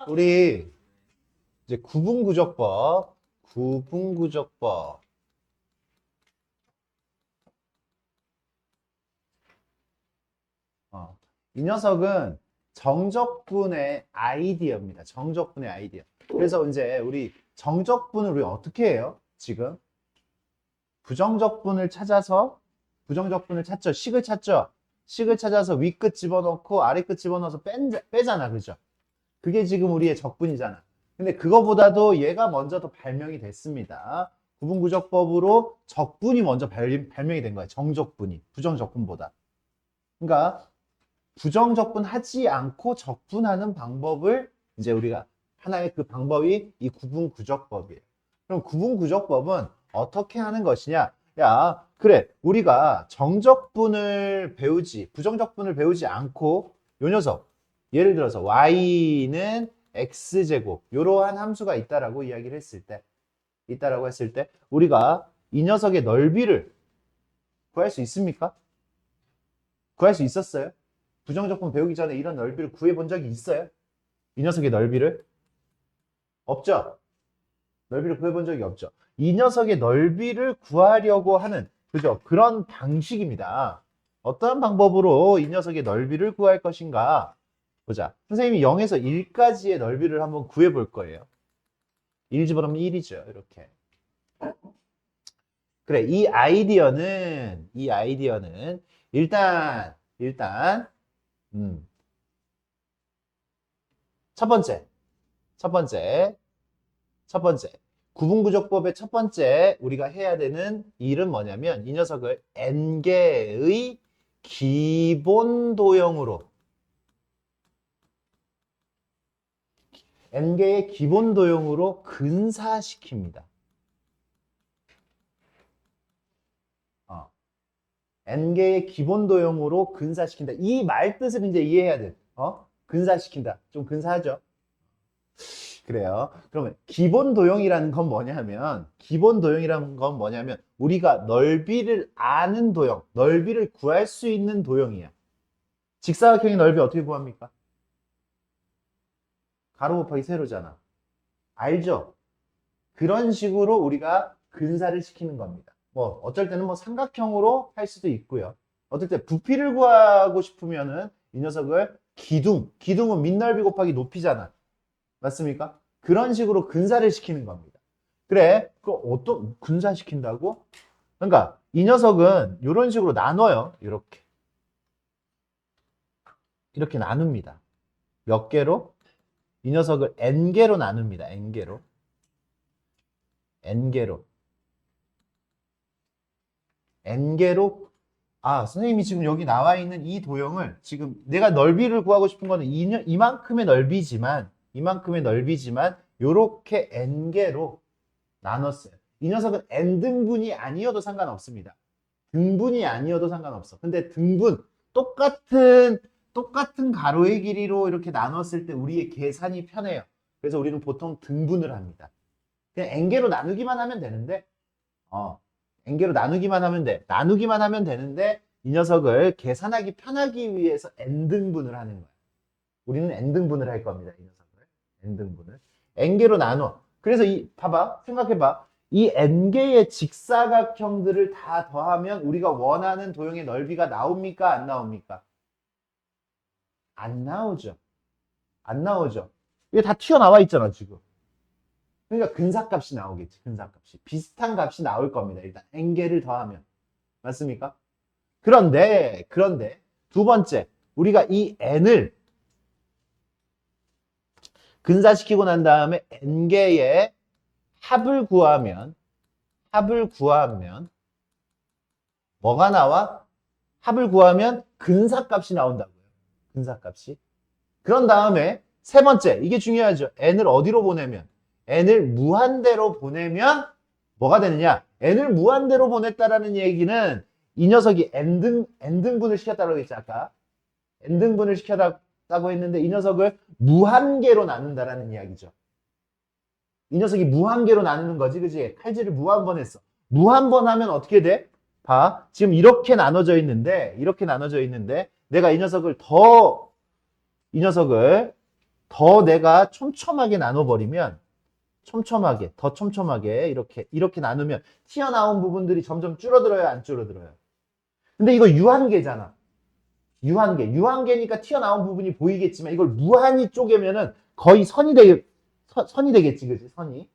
우리 이제 구분구조법. 이 녀석은 정적분의 아이디어입니다. 정적분의 아이디어. 그래서 이제 우리 정적분을 우리 어떻게 해요? 지금 부정적분을 찾죠. 식을 찾죠. 식을 찾아서 윗끝 집어넣고 아래끝 집어넣어서 빼잖아. 그죠? 그게 지금 우리의 적분이잖아. 근데 그거보다도 얘가 먼저 더 발명이 됐습니다. 구분구적법으로 적분이 먼저 발명이 된 거야. 정적분이. 부정적분보다. 그러니까 부정적분 하지 않고 적분하는 방법을 이제 우리가 하나의 그 방법이 이 구분구적법이에요. 그럼 구분구적법은 어떻게 하는 것이냐? 야, 그래. 우리가 정적분을 배우지, 부정적분을 배우지 않고 요 녀석, 예를 들어서 y는 x제곱, 이러한 함수가 있다라고 이야기를 했을 때, 우리가 이 녀석의 넓이를 구할 수 있습니까? 구할 수 있었어요? 부정적분 배우기 전에 이런 넓이를 구해본 적이 있어요? 이 녀석의 넓이를? 없죠? 넓이를 구해본 적이 없죠. 이 녀석의 넓이를 구하려고 하는, 그죠? 그런 방식입니다. 어떠한 방법으로 이 녀석의 넓이를 구할 것인가? 보자. 선생님이 0에서 1까지의 넓이를 한번 구해볼 거예요. 1 집어넣으면 1이죠. 이렇게. 그래, 이 아이디어는 일단, 첫 번째. 구분구조법의 첫 번째 우리가 해야 되는 일은 뭐냐면 이 녀석을 n개의 기본 도형으로 근사시킵니다. n개의 기본 도형으로 근사시킨다. 이 말 뜻을 이제 이해해야 돼. 근사시킨다. 좀 근사하죠? 그래요. 그러면 기본 도형이라는 건 뭐냐면 우리가 넓이를 아는 도형, 넓이를 구할 수 있는 도형이야. 직사각형의 넓이 어떻게 구합니까? 가로 곱하기 세로잖아. 알죠? 그런 식으로 우리가 근사를 시키는 겁니다. 뭐 어쩔 때는 뭐 삼각형으로 할 수도 있고요. 어떨 때 부피를 구하고 싶으면은 이 녀석을 기둥은 밑넓이 곱하기 높이잖아. 맞습니까? 그런 식으로 근사를 시키는 겁니다. 그래, 그 어떤 근사시킨다고? 그러니까 이 녀석은 이런 식으로 나눠요. 이렇게 나눕니다. 몇 개로? 이 녀석을 n개로 나눕니다. n개로. 선생님이 지금 여기 나와 있는 이 도형을 지금 내가 넓이를 구하고 싶은 거는 이만큼의 넓이지만 요렇게 n개로 나눴어요. 이 녀석은 n등분이 아니어도 상관없습니다. 등분이 아니어도 상관없어. 근데 똑같은 가로의 길이로 이렇게 나눴을 때 우리의 계산이 편해요. 그래서 우리는 보통 등분을 합니다. 그냥 n개로 나누기만 하면 되는데 n개로 나누기만 하면 되는데 이 녀석을 계산하기 편하기 위해서 n등분을 하는 거야. 우리는 n등분을 할 겁니다. 이 녀석을 n등분을 n개로 나눠. 그래서 봐봐, 생각해봐. 이 n개의 직사각형들을 다 더하면 우리가 원하는 도형의 넓이가 나옵니까? 안 나옵니까? 안 나오죠. 이게 다 튀어나와 있잖아, 지금. 그러니까 근사값이 나오겠지, 근사값이. 비슷한 값이 나올 겁니다. 일단 n개를 더하면. 맞습니까? 그런데 두 번째, 우리가 이 n을 근사시키고 난 다음에 n개의 합을 구하면 뭐가 나와? 합을 구하면 근사값이 나온다고요. 근사값이. 그런 다음에 세 번째, 이게 중요하죠. n을 어디로 보내면? n을 무한대로 보내면 뭐가 되느냐? n을 무한대로 보냈다라는 얘기는 이 녀석이 n등분을 시켰다고 했지, 아까. n등분을 시켰다고 했는데 이 녀석을 무한개로 나눈다라는 이야기죠. 이 녀석이 무한개로 나누는 거지, 그지? 칼질을 무한번 했어. 무한번 하면 어떻게 돼? 봐. 지금 이렇게 나눠져 있는데 내가 이 녀석을 더 더 내가 촘촘하게 나눠버리면 더 촘촘하게 이렇게 나누면 튀어나온 부분들이 점점 줄어들어요, 안 줄어들어요? 근데 이거 유한계잖아. 유한계니까 튀어나온 부분이 보이겠지만 이걸 무한히 쪼개면은 거의 선이 되겠지, 그지? 선이.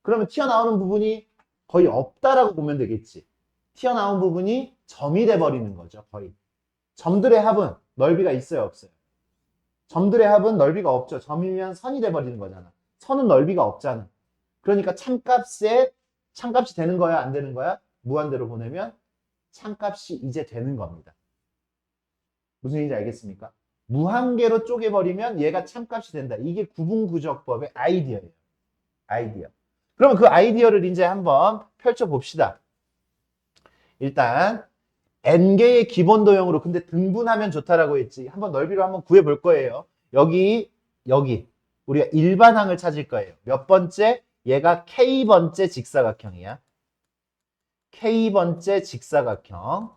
그러면 튀어나오는 부분이 거의 없다라고 보면 되겠지. 튀어나온 부분이 점이 돼버리는 거죠, 거의. 점들의 합은 넓이가 있어요, 없어요? 점들의 합은 넓이가 없죠. 점이면 선이 돼버리는 거잖아. 선은 넓이가 없잖아. 그러니까 참값이 되는 거야, 안 되는 거야? 무한대로 보내면 참값이 이제 되는 겁니다. 무슨 얘기인지 알겠습니까? 무한계로 쪼개버리면 얘가 참값이 된다. 이게 구분구적법의 아이디어예요. 아이디어. 그러면 그 아이디어를 이제 한번 펼쳐봅시다. 일단 n개의 기본 도형으로, 근데 등분하면 좋다라고 했지. 한번 넓이로 한번 구해볼 거예요. 여기 우리가 일반항을 찾을 거예요. 몇 번째? 얘가 k번째 직사각형이야. k번째 직사각형.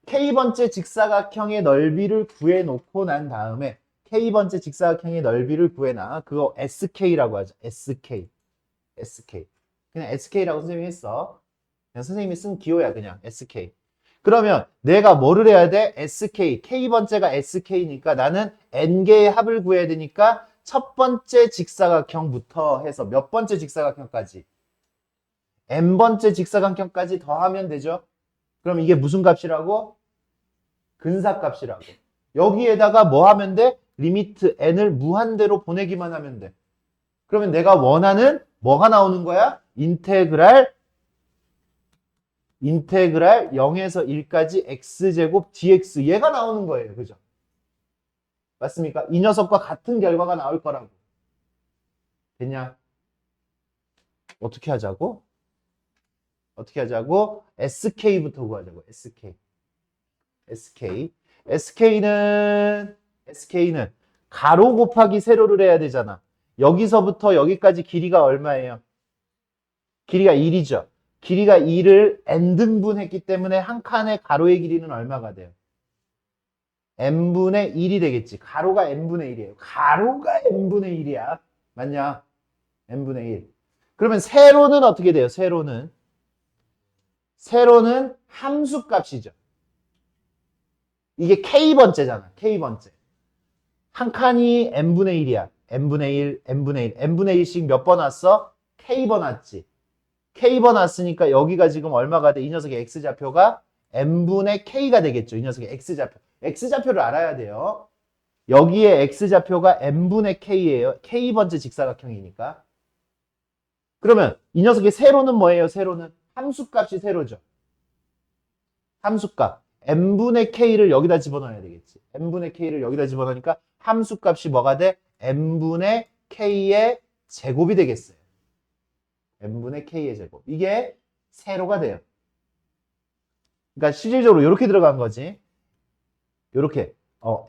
k번째 직사각형의 넓이를 구해놓고 난 다음에 k번째 직사각형의 넓이를 구해놔. 그거 sk라고 하죠. sk. 그냥 sk라고 선생님이 했어. 그냥 선생님이 쓴 기호야, 그냥 sk. 그러면 내가 뭐를 해야 돼? sk. k번째가 sk니까 나는 n개의 합을 구해야 되니까 첫 번째 직사각형부터 해서 몇 번째 직사각형까지? n번째 직사각형까지 더하면 되죠. 그럼 이게 무슨 값이라고? 근사값이라고. 여기에다가 뭐 하면 돼? 리미트 n을 무한대로 보내기만 하면 돼. 그러면 내가 원하는 뭐가 나오는 거야? 인테그랄 0에서 1까지 x제곱 dx, 얘가 나오는 거예요. 그죠? 맞습니까? 이 녀석과 같은 결과가 나올 거라고. 됐냐? 어떻게 하자고? sk부터 구하자고. sk는 가로 곱하기 세로를 해야 되잖아. 여기서부터 여기까지 길이가 얼마예요? 길이가 1이죠. 길이가 2를 n등분 했기 때문에 한 칸의 가로의 길이는 얼마가 돼요? n분의 1이 되겠지. 가로가 n분의 1이에요. 가로가 n분의 1이야. 맞냐? n분의 1. 그러면 세로는 어떻게 돼요? 세로는 함수값이죠. 이게 k번째잖아. k번째. 한 칸이 n분의 1이야. n분의 1, n분의 1씩 몇 번 왔어? k번 왔지. k번 왔으니까 여기가 지금 얼마가 돼? 이 녀석의 x좌표가 n분의 k가 되겠죠. 이 녀석의 x좌표. x좌표를 알아야 돼요. 여기에 x좌표가 n분의 k예요. k번째 직사각형이니까. 그러면 이 녀석의 세로는 뭐예요? 세로는 함수값이 세로죠. 함수값. n분의 k를 여기다 집어넣어야 되겠지. n분의 k를 여기다 집어넣으니까 함수값이 뭐가 돼? n분의 k의 제곱이 되겠어요. n분의 k의 제곱. 이게 세로가 돼요. 그러니까 실질적으로 이렇게 들어간 거지. 이렇게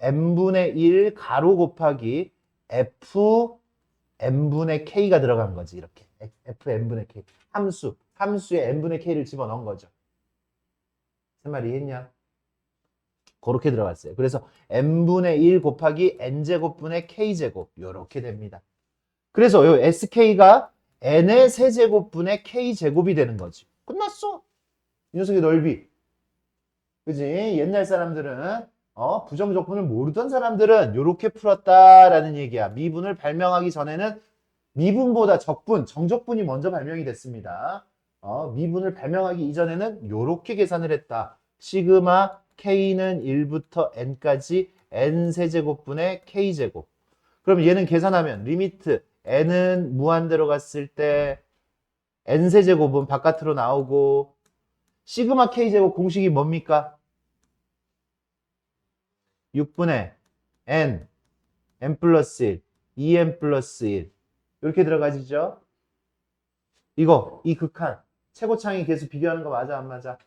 n분의 1 가로 곱하기 f n분의 k가 들어간 거지. 이렇게 f n분의 k. 함수에 n분의 k를 집어넣은 거죠. 세 마리 했냐? 그렇게 들어갔어요. 그래서 n분의 1 곱하기 n제곱분의 k제곱 이렇게 됩니다. 그래서 요 sk가 n의 세제곱분의 k제곱이 되는 거지. 끝났어. 이 녀석의 넓이. 그지? 옛날 사람들은 부정적분을 모르던 사람들은 이렇게 풀었다라는 얘기야. 미분을 발명하기 전에는 미분보다 정적분이 먼저 발명이 됐습니다. 미분을 발명하기 이전에는 이렇게 계산을 했다. 시그마 k는 1부터 n까지 n세제곱분의 k제곱. 그럼 얘는 계산하면 리미트 n은 무한대로 갔을 때 n세제곱은 바깥으로 나오고 시그마 k제곱 공식이 뭡니까? 6분의 n 플러스 1, 2n 플러스 1 이렇게 들어가지죠. 이 극한 최고창의 개수 비교하는 거 맞아 안 맞아?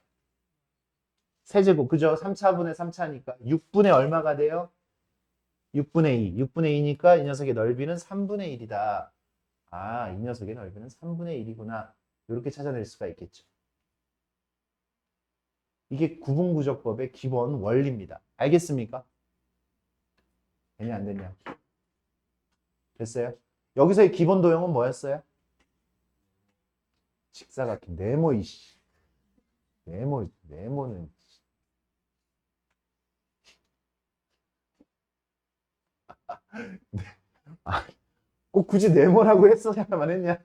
세제곱 그죠? 3차분의 3차니까 6분의 얼마가 돼요? 6분의 2. 6분의 2니까 이 녀석의 넓이는 3분의 1이다. 아, 이 녀석의 넓이는 3분의 1이구나. 이렇게 찾아낼 수가 있겠죠. 이게 구분구적법의 기본 원리입니다. 알겠습니까? 되냐 안 되냐. 됐어요? 여기서의 기본 도형은 뭐였어요? 직사각형. 네모 이씨. 네모는 아, 꼭 굳이 네모라고 했어야만 했냐?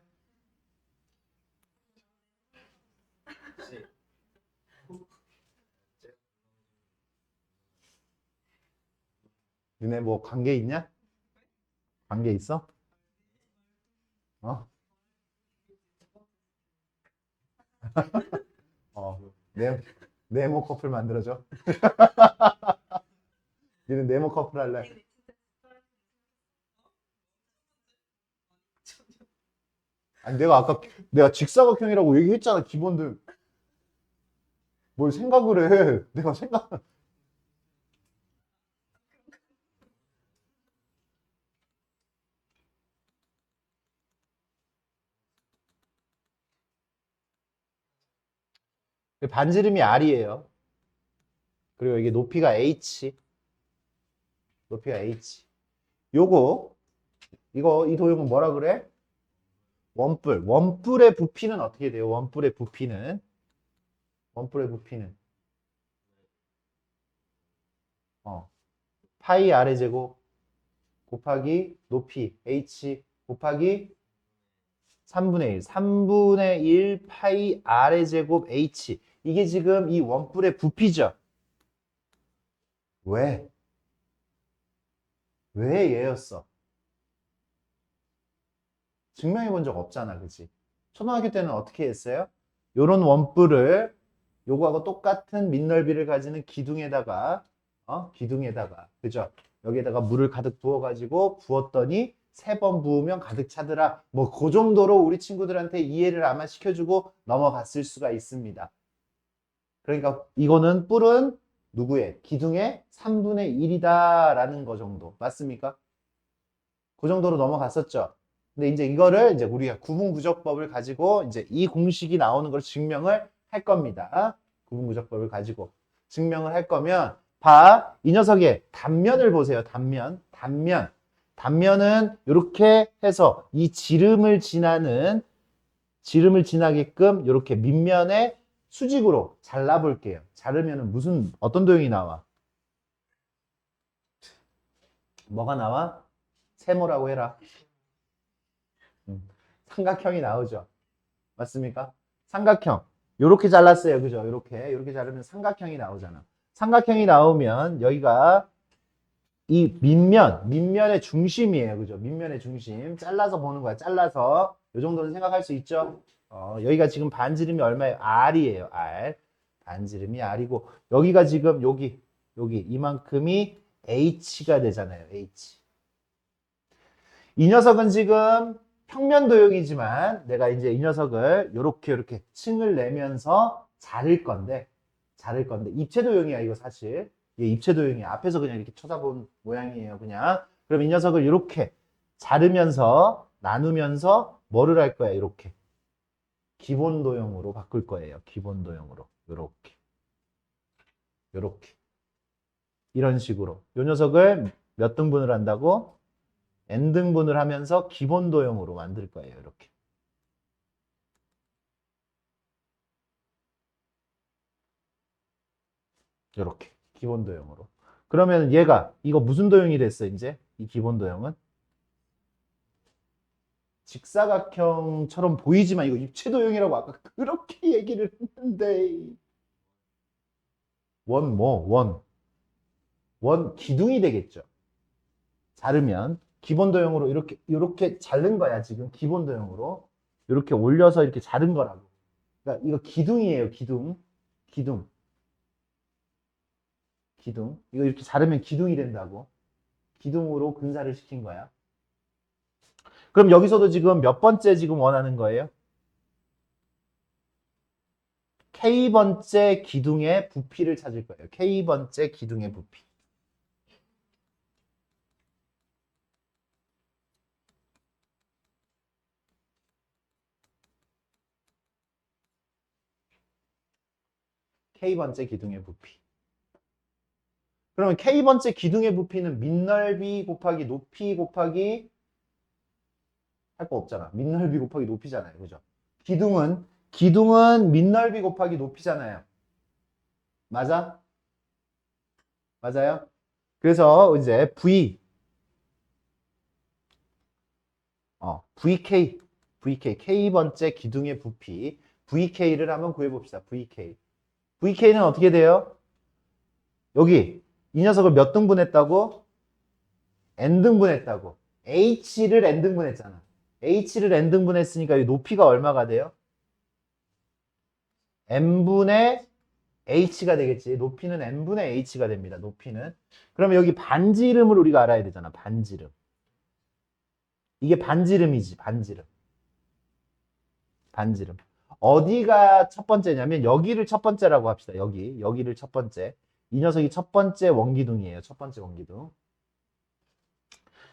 너네 뭐 관계 있냐? 관계 있어? 어? 어. 네모 커플 만들어줘. 니는 네모 커플 할래? 아니 내가 직사각형이라고 얘기했잖아. 기본들 뭘 생각을 해? 내가 생각 반지름이 R이에요. 그리고 이게 높이가 H. 높이가 H. 요거 이 도형은 뭐라 그래? 원뿔. 원뿔의 부피는 어떻게 돼요? 원뿔의 부피는 어, 파이 R의 제곱 곱하기 높이 H 곱하기 3분의 1. 3분의 1 파이 R의 제곱 H. 이게 지금 이 원뿔의 부피죠. 왜? 왜 얘였어? 증명해 본 적 없잖아, 그치? 초등학교 때는 어떻게 했어요? 요런 원뿔을 요거하고 똑같은 밑넓이를 가지는 기둥에다가 기둥에다가 그죠? 여기에다가 물을 가득 부어가지고 부었더니 3번 부으면 가득 차더라. 뭐 그 정도로 우리 친구들한테 이해를 아마 시켜주고 넘어갔을 수가 있습니다. 그러니까 이거는 뿔은 누구의? 기둥의 3분의 1이다라는 거 정도. 맞습니까? 그 정도로 넘어갔었죠. 근데 이제 이거를 이제 우리가 구분구조법을 가지고 이제 이 공식이 나오는 걸 증명을 할 겁니다. 구분구조법을 가지고 증명을 할 거면 이 녀석의 단면을 보세요. 단면은 이렇게 해서 이 지름을 지나게끔 이렇게 밑면에 수직으로 잘라 볼게요. 자르면은 어떤 도형이 나와? 뭐가 나와? 세모라고 해라. 삼각형이 나오죠. 맞습니까? 삼각형. 요렇게 잘랐어요. 그죠? 요렇게 자르면 삼각형이 나오잖아. 삼각형이 나오면 여기가 이 밑면의 중심이에요. 그죠? 밑면의 중심. 잘라서 보는 거야. 잘라서. 요 정도는 생각할 수 있죠? 여기가 지금 반지름이 얼마예요? R이에요. R. 반지름이 R이고, 여기가 지금 여기 이만큼이 H가 되잖아요. H. 이 녀석은 지금 평면 도형이지만 내가 이제 이 녀석을 이렇게 층을 내면서 자를 건데 입체 도형이야 이거 사실. 이게 입체 도형이야. 앞에서 그냥 이렇게 쳐다본 모양이에요 그냥. 그럼 이 녀석을 이렇게 자르면서 나누면서 뭐를 할 거야 이렇게 기본 도형으로 바꿀 거예요. 기본 도형으로 요렇게 이런 식으로 이 녀석을 몇 등분을 한다고? n등분을 하면서 기본 도형으로 만들 거예요. 이렇게 기본 도형으로. 그러면 얘가 이거 무슨 도형이 됐어 이제? 이 기본 도형은 직사각형처럼 보이지만 이거 입체 도형이라고 아까 그렇게 얘기를 했는데 원 기둥이 되겠죠. 자르면 기본 도형으로 이렇게 자른 거야 지금 기본 도형으로 이렇게 올려서 이렇게 자른 거라고. 그러니까 이거 기둥이에요. 기둥 이거 이렇게 자르면 기둥이 된다고. 기둥으로 근사를 시킨 거야. 그럼 여기서도 지금 몇 번째 지금 원하는 거예요? K번째 기둥의 부피를 찾을 거예요. K번째 기둥의 부피. K번째 기둥의 부피. 그러면 K번째 기둥의 부피는 밑넓이 곱하기 높이 곱하기 할 거 없잖아. 밑넓이 곱하기 높이잖아요. 그죠? 기둥은 밑넓이 곱하기 높이잖아요. 맞아? 맞아요? 그래서 이제 K번째 기둥의 부피, VK를 한번 구해봅시다. VK는 어떻게 돼요? 여기, 이 녀석을 몇 등분했다고? N등분했다고. H를 N등분했잖아. H를 N등분했으니까 이 높이가 얼마가 돼요? N분의 H가 되겠지. 높이는 N분의 H가 됩니다. 높이는. 그러면 여기 반지름을 우리가 알아야 되잖아. 반지름. 이게 반지름이지. 반지름. 어디가 첫 번째냐면 여기를 첫 번째라고 합시다. 여기를 첫 번째. 이 녀석이 첫 번째 원기둥이에요. 첫 번째 원기둥.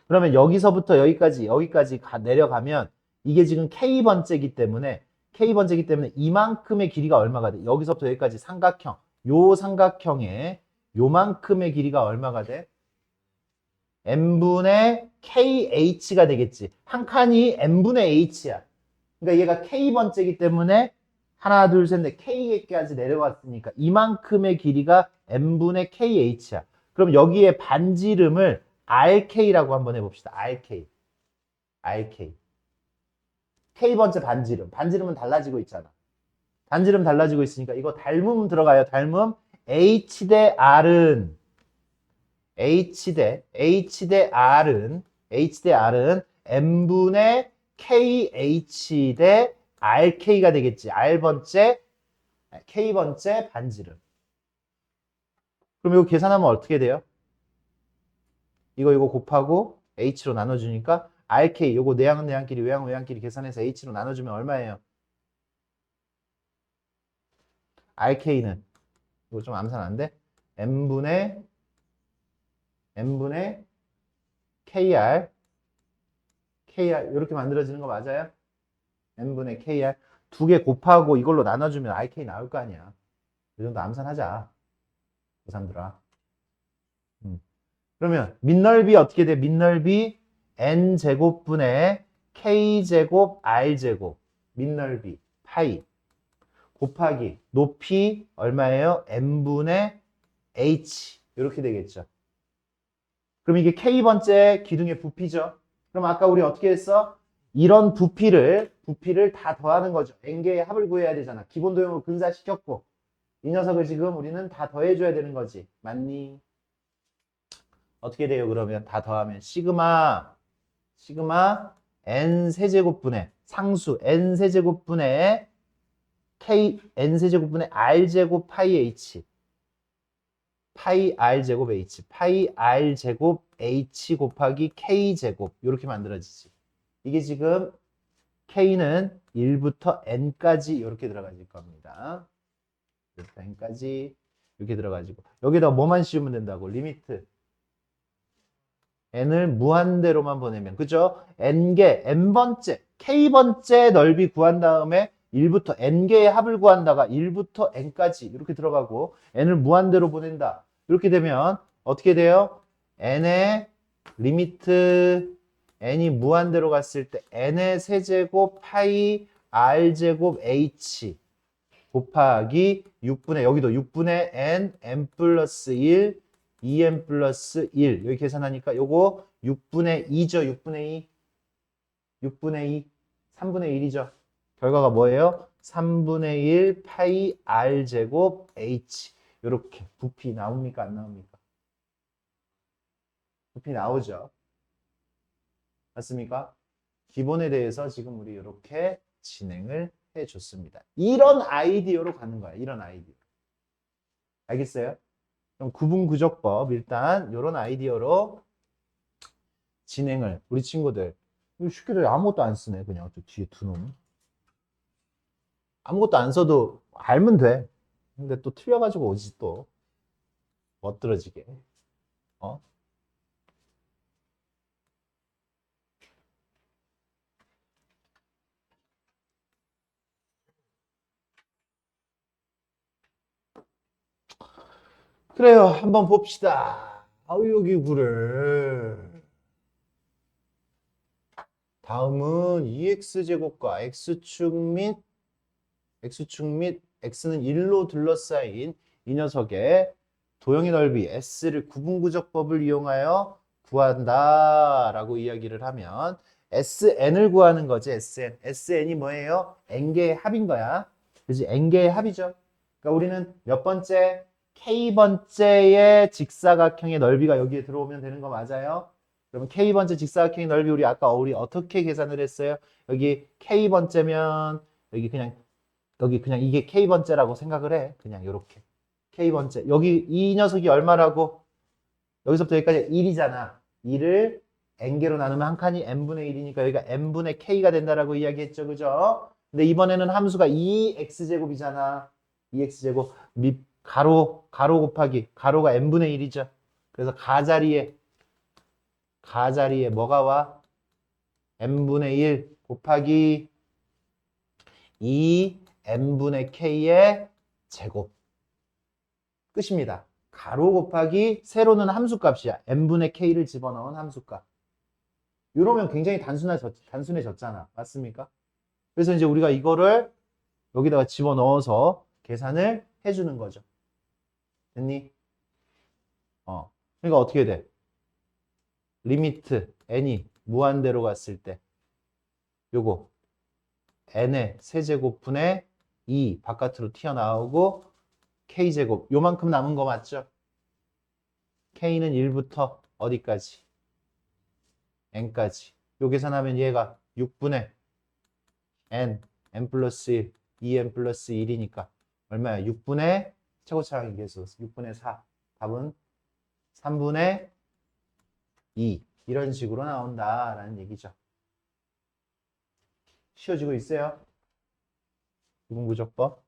그러면 여기서부터 여기까지 내려가면 이게 지금 K번째이기 때문에 이만큼의 길이가 얼마가 돼? 여기서부터 여기까지 삼각형. 요 삼각형에 요만큼의 길이가 얼마가 돼? N분의 KH가 되겠지. 한 칸이 N분의 H야. 그러니까 얘가 K번째이기 때문에 하나, 둘, 셋, 넷 K까지 내려갔으니까 이만큼의 길이가 N분의 KH야. 그럼 여기에 반지름을 RK라고 한번 해봅시다. RK. K번째 반지름. 반지름은 달라지고 있잖아. 반지름 달라지고 있으니까 이거 닮음 들어가요. 닮음 H 대 R은 H 대 R은 N분의 KH 대 RK가 되겠지. K번째 반지름. 그럼 이거 계산하면 어떻게 돼요? 이거 곱하고 H로 나눠주니까 RK, 요거 내항끼리 외항끼리 계산해서 H로 나눠주면 얼마예요? RK는 이거 좀 암산 안 돼? N분의 KR 이렇게 만들어지는 거 맞아요? N분의 KR 두 개 곱하고 이걸로 나눠주면 RK 나올 거 아니야. 이 정도 암산하자. 고3들아. 그러면 밑넓이 어떻게 돼? 밑넓이 N제곱분의 K제곱 R제곱 밑넓이 파이 곱하기 높이 얼마예요? N분의 H 이렇게 되겠죠. 그럼 이게 K번째 기둥의 부피죠. 그럼 아까 우리 어떻게 했어? 이런 부피를 다 더하는 거죠. N개의 합을 구해야 되잖아. 기본 도형으로 근사시켰고 이 녀석을 지금 우리는 다 더해줘야 되는 거지. 맞니? 어떻게 돼요? 그러면 다 더하면 시그마 N 세제곱분의 상수 N 세제곱분의 N 세제곱분의 R제곱 파이 H 파이 R제곱 H 곱하기 K제곱 이렇게 만들어지지. 이게 지금 K는 1부터 N까지 이렇게 들어가질 겁니다. 1부터 N까지 이렇게 들어가지고 여기다 뭐만 씌우면 된다고? 리미트 N을 무한대로만 보내면 그죠? N번째 K번째 넓이 구한 다음에 1부터 N개의 합을 구한다가 1부터 N까지 이렇게 들어가고 N을 무한대로 보낸다. 이렇게 되면 어떻게 돼요? N의 리미트 N이 무한대로 갔을 때 N의 세제곱 파이 R제곱 H 곱하기 6분의 여기도 6분의 N 플러스 1 2n 플러스 1 여기 계산하니까 요거 6분의 2죠. 6분의 2 3분의 1이죠. 결과가 뭐예요? 3분의 1 파이 R제곱 H 요렇게 부피 나옵니까? 안 나옵니까? 부피 나오죠. 맞습니까? 기본에 대해서 지금 우리 이렇게 진행을 해줬습니다. 이런 아이디어로 가는 거야. 이런 아이디어. 알겠어요? 그럼 구분구조법 일단 이런 아이디어로 진행을 우리 친구들 쉽게들 아무것도 안 쓰네. 그냥 또 뒤에 두 놈. 아무것도 안 써도 알면 돼. 근데 또 틀려가지고 오지 또. 멋들어지게. 어? 그래요. 한번 봅시다. 여기 그래. 다음은 2x제곱과 x축 및 x는 1로 둘러싸인 이 녀석의 도형의 넓이 S를 구분구적법을 이용하여 구한다 라고 이야기를 하면 SN을 구하는 거지. SN. SN이 뭐예요? n개의 합인 거야. 그지? n개의 합이죠. 그러니까 우리는 몇 번째? K번째의 직사각형의 넓이가 여기에 들어오면 되는 거 맞아요? 그러면 K번째 직사각형의 넓이 우리 어떻게 계산을 했어요? 여기 K번째면 여기 그냥 이게 K번째라고 생각을 해. 그냥 요렇게. K번째. 여기 이 녀석이 얼마라고? 여기서부터 여기까지 1이잖아. 1을 n개로 나누면 한 칸이 n분의 1이니까 여기가 n분의 k가 된다라고 이야기했죠. 그죠? 근데 이번에는 함수가 2x제곱이잖아. 2x제곱 밑 가로 곱하기 가로가 n분의 1이죠. 그래서 가자리에 뭐가 와? n분의 1 곱하기 2 n분의 k의 제곱. 끝입니다. 가로 곱하기 세로는 함수값이야. n분의 k를 집어넣은 함수값. 이러면 굉장히 단순해졌잖아. 맞습니까? 그래서 이제 우리가 이거를 여기다가 집어넣어서 계산을 해주는 거죠. 됐니? 그러니까 어떻게 돼? 리미트 n이 무한대로 갔을 때 요거 n의 세제곱분의 2 바깥으로 튀어나오고 k제곱 요만큼 남은 거 맞죠? k는 1부터 어디까지? n까지. 요 계산하면 얘가 6분의 n 플러스 1, 2n 플러스 1이니까 얼마야? 6분의 최고차항의 계수 6분의 4. 답은 3분의 2. 이런 식으로 나온다라는 얘기죠. 쉬워지고 있어요? 구분구적법.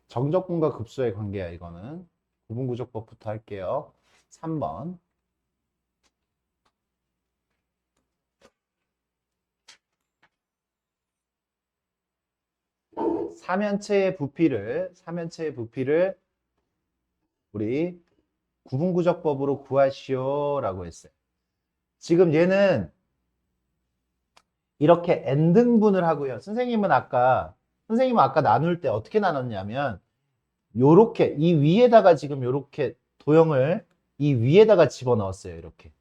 정적분과 급소의 관계야, 이거는. 구분구적법부터 할게요. 3번. 사면체의 부피를 우리 구분구적법으로 구하시오라고 했어요. 지금 얘는 이렇게 n등분을 하고요. 선생님은 아까 나눌 때 어떻게 나눴냐면 요렇게 이 위에다가 지금 요렇게 도형을 이 위에다가 집어넣었어요. 이렇게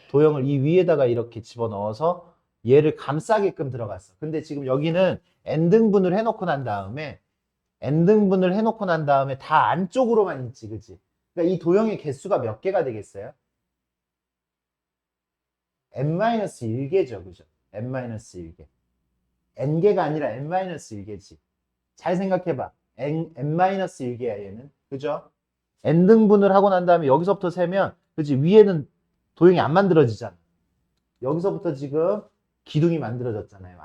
도형을 이 위에다가 이렇게 집어넣어서 얘를 감싸게끔 들어갔어. 근데 지금 여기는 n등분을 해놓고 난 다음에 다 안쪽으로만 있지, 그치? 그러니까 이 도형의 개수가 몇 개가 되겠어요? n-1개죠, 그죠? n-1개. n개가 아니라 n-1개지. 잘 생각해봐. n-1개야, 얘는. 그죠? n등분을 하고 난 다음에 여기서부터 세면, 그치? 위에는 도형이 안 만들어지잖아. 여기서부터 지금 기둥이 만들어졌잖아요.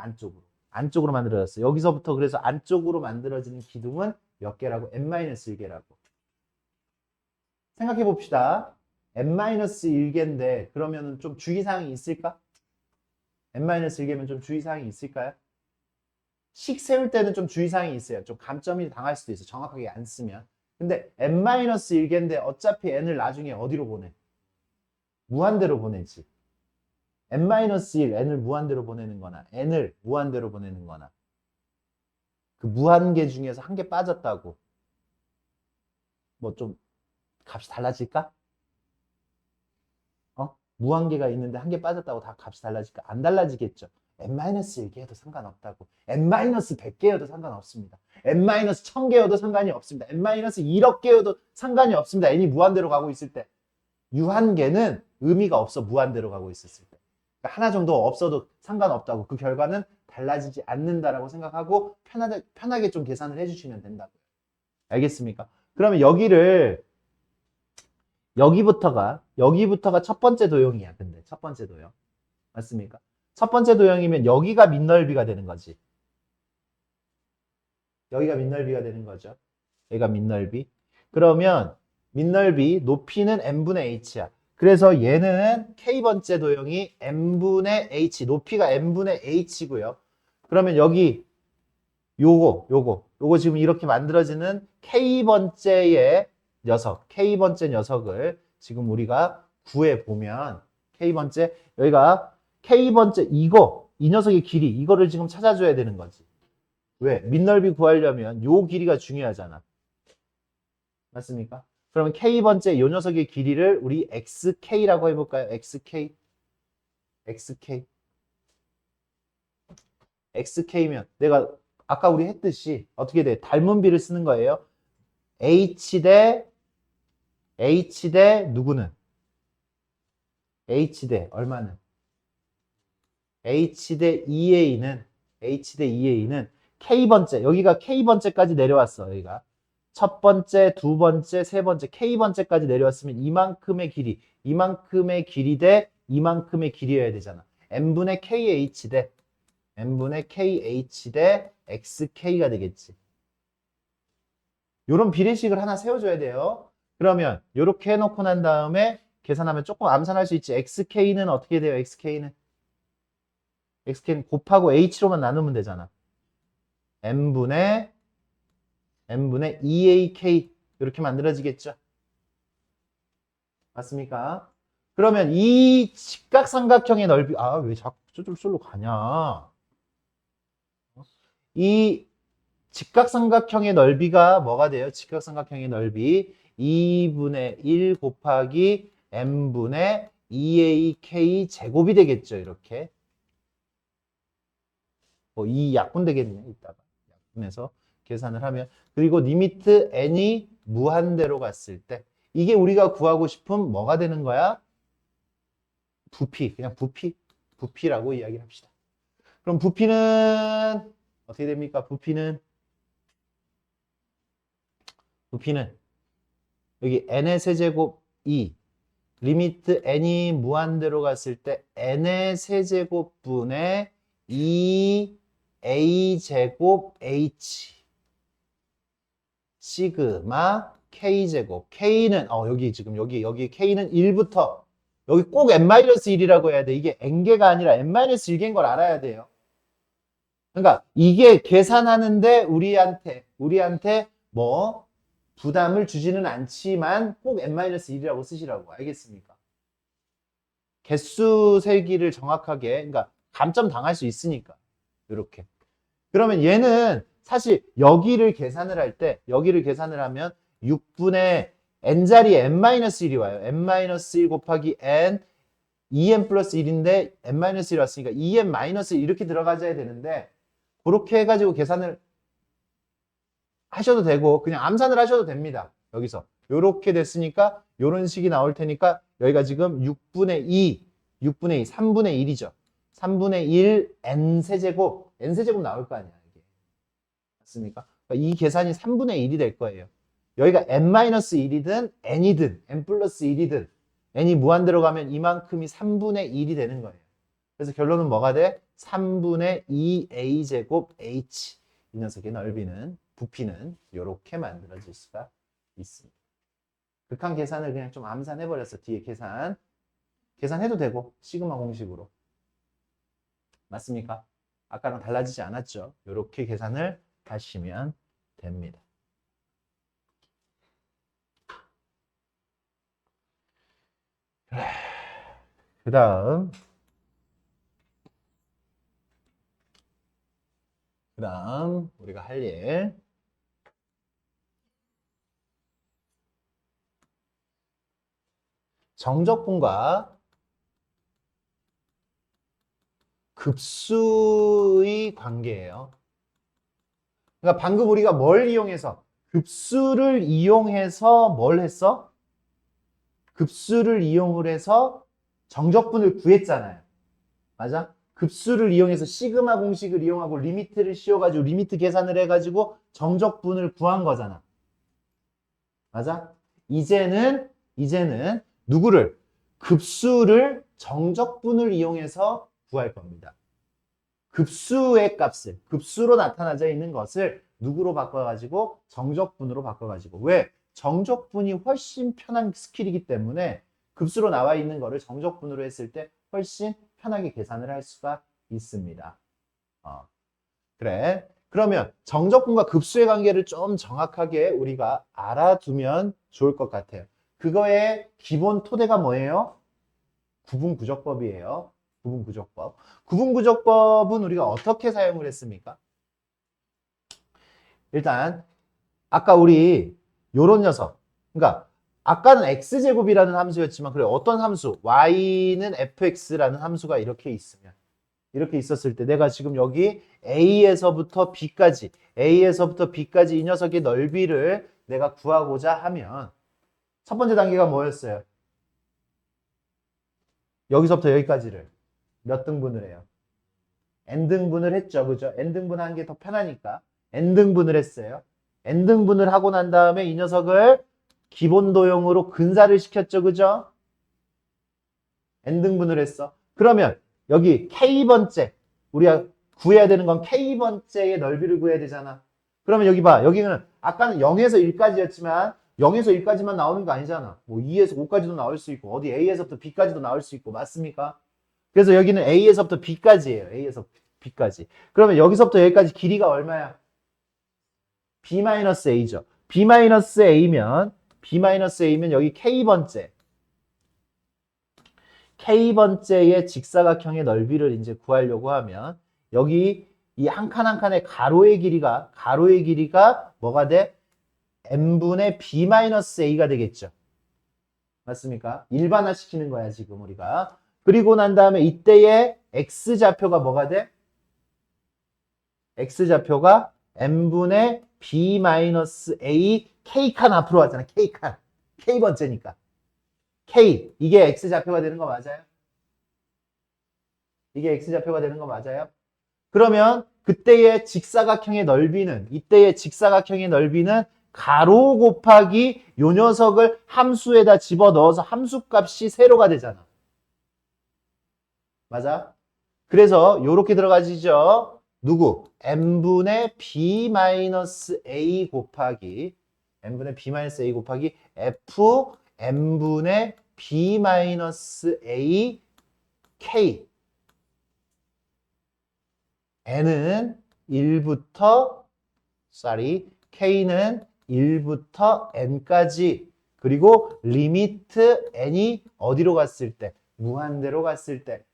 안쪽으로 만들어졌어. 여기서부터 그래서 안쪽으로 만들어지는 기둥은 몇 개라고? n-1개라고. 생각해 봅시다. n-1개인데 그러면은 좀 주의사항이 있을까? n-1개면 좀 주의사항이 있을까요? 식 세울 때는 좀 주의사항이 있어요. 좀 감점이 당할 수도 있어. 정확하게 안 쓰면. 근데 n-1개인데 어차피 n을 나중에 어디로 보내? 무한대로 보내지. n-1, n을 무한대로 보내는 거나 n을 무한대로 보내는 거나 그 무한계 중에서 한 개 빠졌다고 뭐 좀 값이 달라질까? 무한계가 있는데 한 개 빠졌다고 다 값이 달라질까? 안 달라지겠죠. n-1개여도 상관없다고. n-100개여도 상관없습니다. n-1000개여도 상관이 없습니다. n-1억 개여도 상관이 없습니다. n이 무한대로 가고 있을 때. 유한계는 의미가 없어. 무한대로 가고 있었을 때. 그러니까 하나 정도 없어도 상관없다고. 그 결과는 달라지지 않는다라고 생각하고 편하게 좀 계산을 해주시면 된다고요. 알겠습니까? 그러면 여기부터가 첫 번째 도형이야. 근데 첫 번째 도형. 맞습니까? 첫 번째 도형이면 여기가 밑넓이가 되는 거지. 여기가 밑넓이가 되는 거죠. 여기가 밑넓이. 그러면 밑넓이, 높이는 n분의 h야. 그래서 얘는 k번째 도형이 n분의 h, 높이가 n분의 h고요. 그러면 여기 요거 지금 이렇게 만들어지는 k번째의 녀석, k번째 녀석을 지금 우리가 구해보면 k번째, 여기가 k번째 이 녀석의 길이, 이거를 지금 찾아줘야 되는 거지. 왜? 밑넓이 구하려면 요 길이가 중요하잖아. 맞습니까? 그러면 k번째 요 녀석의 길이를 우리 xk라고 해볼까요? xk. xk면 내가 아까 우리 했듯이 어떻게 돼? 닮은 비를 쓰는 거예요. h 대 누구는? h 대 얼마는? h 대 2a는 k번째, 여기가 k번째까지 내려왔어. 여기가 첫 번째, 두 번째, 세 번째, k번째까지 내려왔으면 이만큼의 길이 대 이만큼의 길이여야 되잖아. n분의 kh 대 xk가 되겠지. 요런 비례식을 하나 세워줘야 돼요. 그러면 요렇게 해놓고 난 다음에 계산하면 조금 암산할 수 있지. xk는 어떻게 돼요? xk는 곱하고 h로만 나누면 되잖아. n분의 2ak 이렇게 만들어지겠죠. 맞습니까? 그러면 이 직각삼각형의 넓이, 왜 자꾸 쫄쫄쫄로 가냐? 이 직각삼각형의 넓이가 뭐가 돼요? 직각삼각형의 넓이 2분의 1 곱하기 n분의 2ak 제곱이 되겠죠. 이렇게. 이 약분 되겠네. 이따가 약분해서 계산을 하면. 그리고 리미트 n이 무한대로 갔을 때 이게 우리가 구하고 싶은 뭐가 되는 거야? 부피. 그냥 부피라고 이야기를 합시다. 그럼 부피는 어떻게 됩니까? 부피는 여기 n의 세제곱 2 리미트 n이 무한대로 갔을 때 n의 세제곱분의 2a제곱 h 시그마 k제곱 k는 여기 지금 여기 k는 1부터 여기 꼭 n-1이라고 해야 돼. 이게 n개가 아니라 n-1개인 걸 알아야 돼요. 그러니까 이게 계산하는데 우리한테 뭐 부담을 주지는 않지만 꼭 n-1이라고 쓰시라고. 알겠습니까? 개수 세기를 정확하게, 그러니까 감점 당할 수 있으니까. 이렇게. 그러면 얘는 사실 여기를 계산을 하면 6분의 n자리에 n-1이 와요. n-1 곱하기 n 2n 플러스 1인데 n-1이 왔으니까 2n 마이너스 이렇게 들어가줘야 되는데 그렇게 해가지고 계산을 하셔도 되고 그냥 암산을 하셔도 됩니다. 여기서 이렇게 됐으니까 이런 식이 나올 테니까 여기가 지금 6분의 2, 3분의 1이죠. 3분의 1 n세제곱 나올 거 아니야. 이게. 맞습니까? 그러니까 이 계산이 3분의 1이 될 거예요. 여기가 n-1이든 n이든 n 플러스 1이든 n이 무한대로 가면 이만큼이 3분의 1이 되는 거예요. 그래서 결론은 뭐가 돼? 3분의 2a제곱 h 이 녀석의 넓이는 부피는 이렇게 만들어질 수가 있습니다. 극한 계산을 그냥 좀 암산해버렸어. 뒤에 계산해도 되고 시그마 공식으로. 맞습니까? 아까랑 달라지지 않았죠. 이렇게 계산을 하시면 됩니다. 그 다음 우리가 할 일 정적분과 급수의 관계예요. 그러니까 방금 우리가 뭘 이용해서 급수를 이용해서 뭘 했어? 급수를 이용을 해서 정적분을 구했잖아요. 맞아? 급수를 이용해서 시그마 공식을 이용하고 리미트를 씌워가지고 리미트 계산을 해가지고 정적분을 구한 거잖아. 맞아? 이제는 누구를? 급수를 정적분을 이용해서 구할 겁니다. 급수의 값을, 급수로 나타나져 있는 것을 누구로 바꿔가지고? 정적분으로 바꿔가지고. 왜? 정적분이 훨씬 편한 스킬이기 때문에 급수로 나와 있는 거를 정적분으로 했을 때 훨씬 편하게 계산을 할 수가 있습니다. 그래. 그러면 정적분과 급수의 관계를 좀 정확하게 우리가 알아두면 좋을 것 같아요. 그거의 기본 토대가 뭐예요? 구분구조법이에요. 구분구조법. 구분구조법은 우리가 어떻게 사용을 했습니까? 일단 아까 우리 요런 녀석, 그러니까 아까는 x제곱이라는 함수였지만 그래 어떤 함수? y는 fx라는 함수가 이렇게 있으면 이렇게 있었을 때 내가 지금 여기 A에서부터 B까지 이 녀석의 넓이를 내가 구하고자 하면 첫 번째 단계가 뭐였어요? 여기서부터 여기까지를 몇 등분을 해요? n등분을 했죠. 그죠? n등분 하는 게 더 편하니까 n등분을 했어요. n등분을 하고 난 다음에 이 녀석을 기본도형으로 근사를 시켰죠. 그죠? n등분을 했어. 그러면 여기 k번째 우리가 구해야 되는 건 k번째의 넓이를 구해야 되잖아. 그러면 여기 봐. 여기는 아까는 0에서 1까지였지만 0에서 1까지만 나오는 거 아니잖아. 뭐 2에서 5까지도 나올 수 있고 어디 A에서부터 B까지도 나올 수 있고 맞습니까? 그래서 여기는 A에서부터 B까지예요. A에서 B까지. 그러면 여기서부터 여기까지 길이가 얼마야? B-A죠. B-A면 여기 K번째의 직사각형의 넓이를 이제 구하려고 하면 여기 이 한 칸 한 칸의 가로의 길이가 뭐가 돼? n분의 b-a가 되겠죠. 맞습니까? 일반화 시키는 거야 지금 우리가. 그리고 난 다음에 이때의 x좌표가 뭐가 돼? x좌표가 n분의 b-a k칸 앞으로 왔잖아. k칸. k번째니까. k. 이게 x좌표가 되는 거 맞아요? 이게 x좌표가 되는 거 맞아요? 그러면 이때의 직사각형의 넓이는 가로 곱하기 요 녀석을 함수에다 집어넣어서 함수값이 세로가 되잖아. 맞아? 그래서 요렇게 들어가지죠. 누구? n분의 b-a 곱하기 f n분의 b-a k n은 1부터 K는 1부터 n까지 그리고 리미트 n이 어디로 갔을 때? 무한대로 갔을 때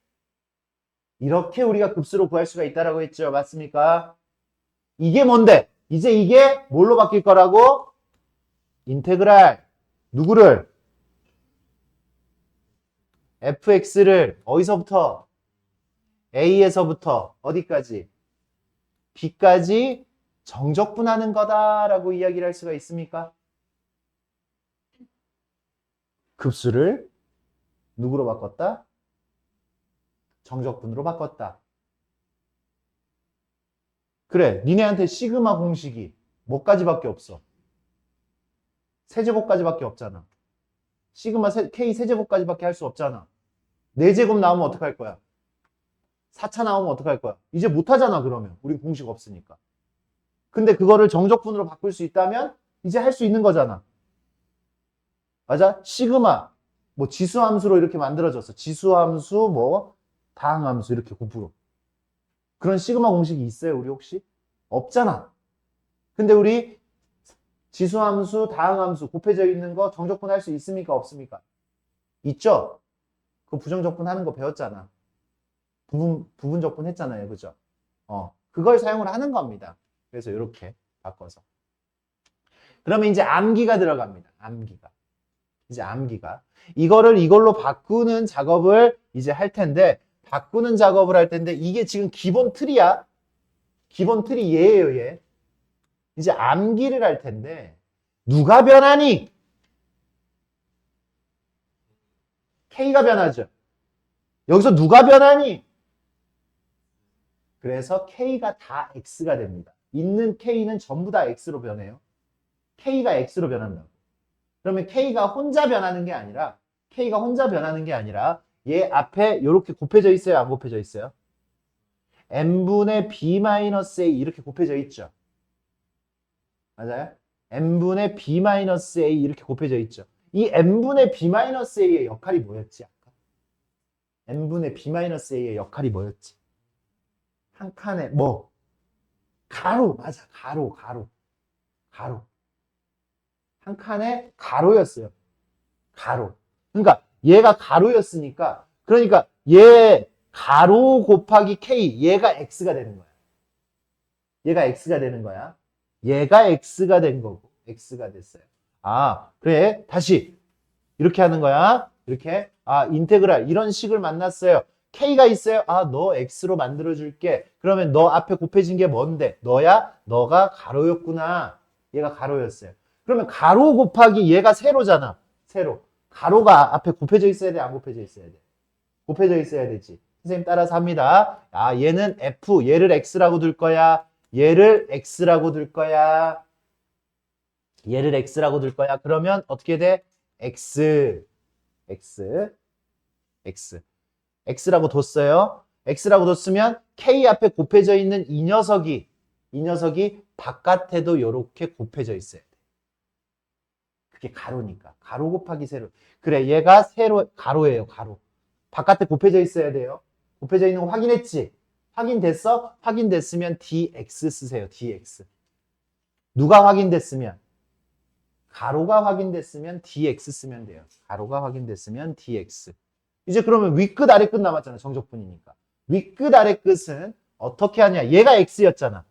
이렇게 우리가 급수로 구할 수가 있다라고 했죠. 맞습니까? 이게 뭔데? 이제 이게 뭘로 바뀔 거라고? 인테그랄 누구를? fx를 어디서부터? A에서부터 어디까지? B까지 정적분하는 거다라고 이야기를 할 수가 있습니까? 급수를 누구로 바꿨다? 정적분으로 바꿨다. 그래, 니네한테 시그마 공식이 뭐까지밖에 없어? 세제곱까지밖에 없잖아. 시그마 K 세제곱까지밖에 할 수 없잖아. 4제곱 나오면 어떡할 거야? 4차 나오면 어떡할 거야? 이제 못하잖아 그러면. 우리 공식 없으니까. 근데 그거를 정적분으로 바꿀 수 있다면 이제 할 수 있는 거잖아. 맞아? 시그마 뭐 지수함수로 이렇게 만들어졌어. 지수함수 뭐 다항함수 이렇게 곱으로. 그런 시그마 공식이 있어요 우리 혹시? 없잖아. 근데 우리 지수함수 다항함수 곱해져 있는 거 정적분 할 수 있습니까? 없습니까? 있죠? 그 부정적분 하는 거 배웠잖아. 부분적분 했잖아요. 그죠? 그걸 사용을 하는 겁니다. 그래서 이렇게 바꿔서. 그러면 이제 암기가 들어갑니다. 암기가. 이거를 이걸로 바꾸는 작업을 이제 할 텐데, 이게 지금 기본 틀이야. 기본 틀이 얘예요, 얘. 이제 암기를 할 텐데, 누가 변하니? K가 변하죠. 여기서 누가 변하니? 그래서 K가 다 X가 됩니다. 있는 K는 전부 다 X로 변해요. K가 X로 변한다고. 그러면 K가 혼자 변하는 게 아니라 얘 앞에 이렇게 곱해져 있어요? 안 곱해져 있어요? n분의 b-a 이렇게 곱해져 있죠. 맞아요? n분의 b-a 이렇게 곱해져 있죠. 이 n분의 b-a의 역할이 뭐였지? 아까? n분의 b-a의 역할이 뭐였지? 한 칸에 뭐? 가로. 맞아. 가로. 한 칸에 가로였어요. 가로. 그러니까 얘가 가로였으니까 그러니까 얘 가로 곱하기 k 얘가 x가 되는 거야. 얘가 x가 되는 거야. 얘가 x가 된 거고 x가 됐어요. 아, 그래. 다시 이렇게 하는 거야. 이렇게. 아, 인테그랄 이런 식을 만났어요. k가 있어요. 아, 너 x로 만들어 줄게. 그러면 너 앞에 곱해진 게 뭔데? 너야? 너가 가로였구나. 얘가 가로였어요. 그러면 가로 곱하기 얘가 세로잖아. 세로. 가로가 앞에 곱해져 있어야 돼? 안 곱해져 있어야 돼? 곱해져 있어야 되지. 선생님 따라서 합니다. 아, 얘는 f, 얘를 x라고 둘 거야. 얘를 x라고 둘 거야. 얘를 x라고 둘 거야. 그러면 어떻게 돼? x, x라고 뒀어요. x라고 뒀으면 k 앞에 곱해져 있는 이 녀석이 바깥에도 이렇게 곱해져 있어야 돼. 그게 가로니까. 가로 곱하기 세로. 그래, 얘가 세로, 가로예요, 가로. 바깥에 곱해져 있어야 돼요. 곱해져 있는 거 확인했지? 확인됐어? 확인됐으면 dx 쓰세요, dx. 누가 확인됐으면? 가로가 확인됐으면 dx 쓰면 돼요. 가로가 확인됐으면 dx. 이제 그러면 윗끝 아래끝 남았잖아, 정적분이니까. 윗끝 아래끝은 어떻게 하냐? 얘가 x였잖아.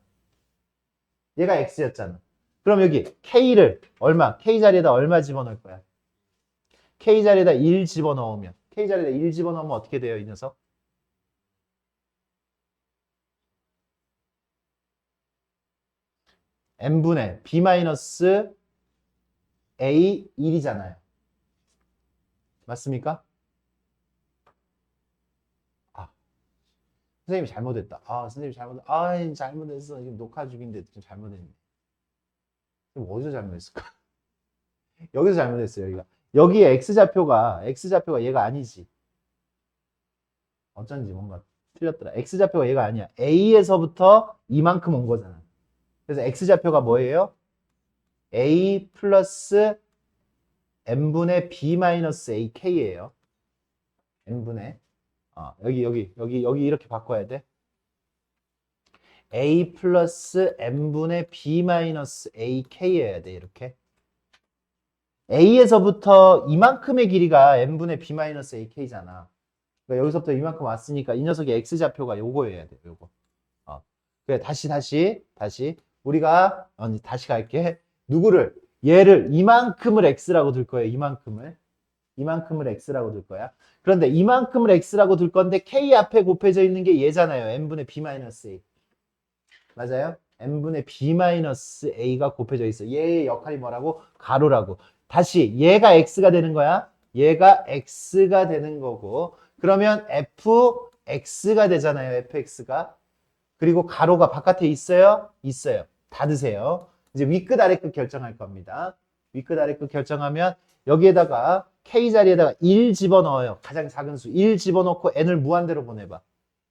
그럼 여기 k를 얼마? k 자리에다 얼마 집어넣을 거야? k 자리에다 1 집어넣으면 어떻게 돼요, 이 녀석? n분의 b-a 1이잖아요. 맞습니까? 아, 선생님이 잘못했다. 잘못했어. 지금 녹화 중인데 좀 잘못했네. 그럼 어디서 잘못했을까? 여기서 잘못했어요, 여기가. 여기에 x좌표가 얘가 아니지. 어쩐지 뭔가 틀렸더라. x좌표가 얘가 아니야. a에서부터 이만큼 온 거잖아. 그래서 x좌표가 뭐예요? a 플러스 n분의 b-ak예요. n분의 여기 이렇게 바꿔야 돼. a 플러스 n분의 b-ak여야 돼. 이렇게. a에서부터 이만큼의 길이가 n분의 b-ak잖아. 그러니까 여기서부터 이만큼 왔으니까 이 녀석의 x좌표가 요거여야 돼. 요거. 그래, 다시. 우리가 다시 갈게. 누구를? 얘를 이만큼을 x라고 둘 거예요. 이만큼을 x라고 둘 거야. 그런데 이만큼을 x라고 둘 건데 k 앞에 곱해져 있는 게 얘잖아요. n분의 b-a. 맞아요? n분의 b-a가 곱해져 있어. 얘의 역할이 뭐라고? 가로라고. 다시 얘가 x가 되는 거야. 얘가 x가 되는 거고. 그러면 fx가 되잖아요. fx가. 그리고 가로가 바깥에 있어요? 있어요. 닫으세요. 이제 윗끝 아래끝 결정할 겁니다. 윗끝 아래끝 결정하면 여기에다가 k 자리에다가 1 집어넣어요. 가장 작은 수. 1 집어넣고 n을 무한대로 보내봐.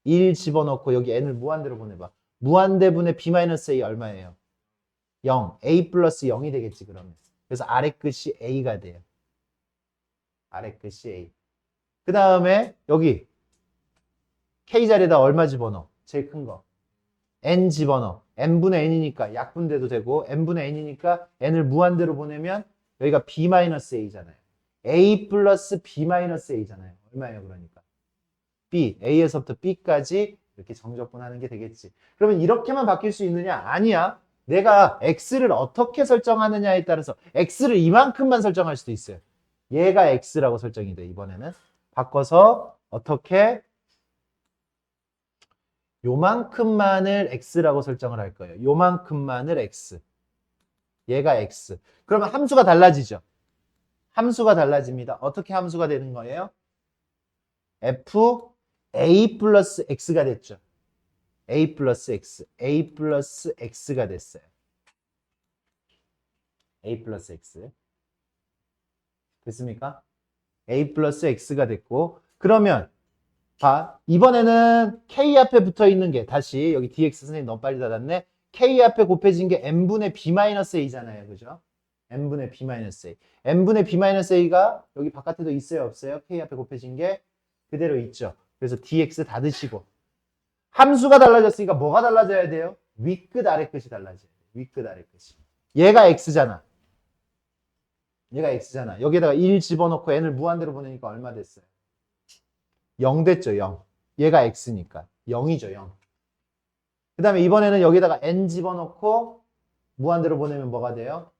1 집어넣고 여기 n을 무한대로 보내봐. 무한대분의 b-a 얼마예요? 0. a 플러스 0이 되겠지 그러면. 그래서 아래끝이 a가 돼요. 아래끝이 a. 그 다음에 여기 k 자리에다 얼마 집어넣어? 제일 큰 거. n 집어넣어. n분의 n이니까 약분돼도 되고 n분의 n이니까 n을 무한대로 보내면 여기가 b-a잖아요. a 플러스 b-a잖아요. 얼마예요 그러니까? b, a에서부터 b까지 이렇게 정적분하는 게 되겠지. 그러면 이렇게만 바뀔 수 있느냐? 아니야. 내가 x를 어떻게 설정하느냐에 따라서 x를 이만큼만 설정할 수도 있어요. 얘가 x라고 설정이 돼. 이번에는 바꿔서 어떻게? 요만큼만을 x라고 설정을 할 거예요. 요만큼만을 x. 얘가 x. 그러면 함수가 달라지죠. 함수가 달라집니다. 어떻게 함수가 되는 거예요? f a 플러스 x가 됐죠. a 플러스 x가 됐어요. a 플러스 x. 됐습니까? a 플러스 x가 됐고 그러면 봐. 이번에는 k 앞에 붙어 있는 게 다시 여기 dx 선생님 너무 빨리 닫았네. k 앞에 곱해진 게 n분의 b-a잖아요. 그죠? n분의 b-a. n분의 b-a가 여기 바깥에도 있어요, 없어요? k 앞에 곱해진 게 그대로 있죠. 그래서 dx 다 드시고. 함수가 달라졌으니까 뭐가 달라져야 돼요? 윗끝 아래끝이 달라져야 돼요. 윗끝 아래끝이. 얘가 x잖아. 얘가 x잖아. 여기에다가 1 집어넣고 n을 무한대로 보내니까 얼마 됐어요? 0 됐죠, 0. 얘가 x니까. 0이죠, 0. 그 다음에 이번에는 여기다가 n 집어넣고 무한대로 보내면 뭐가 돼요?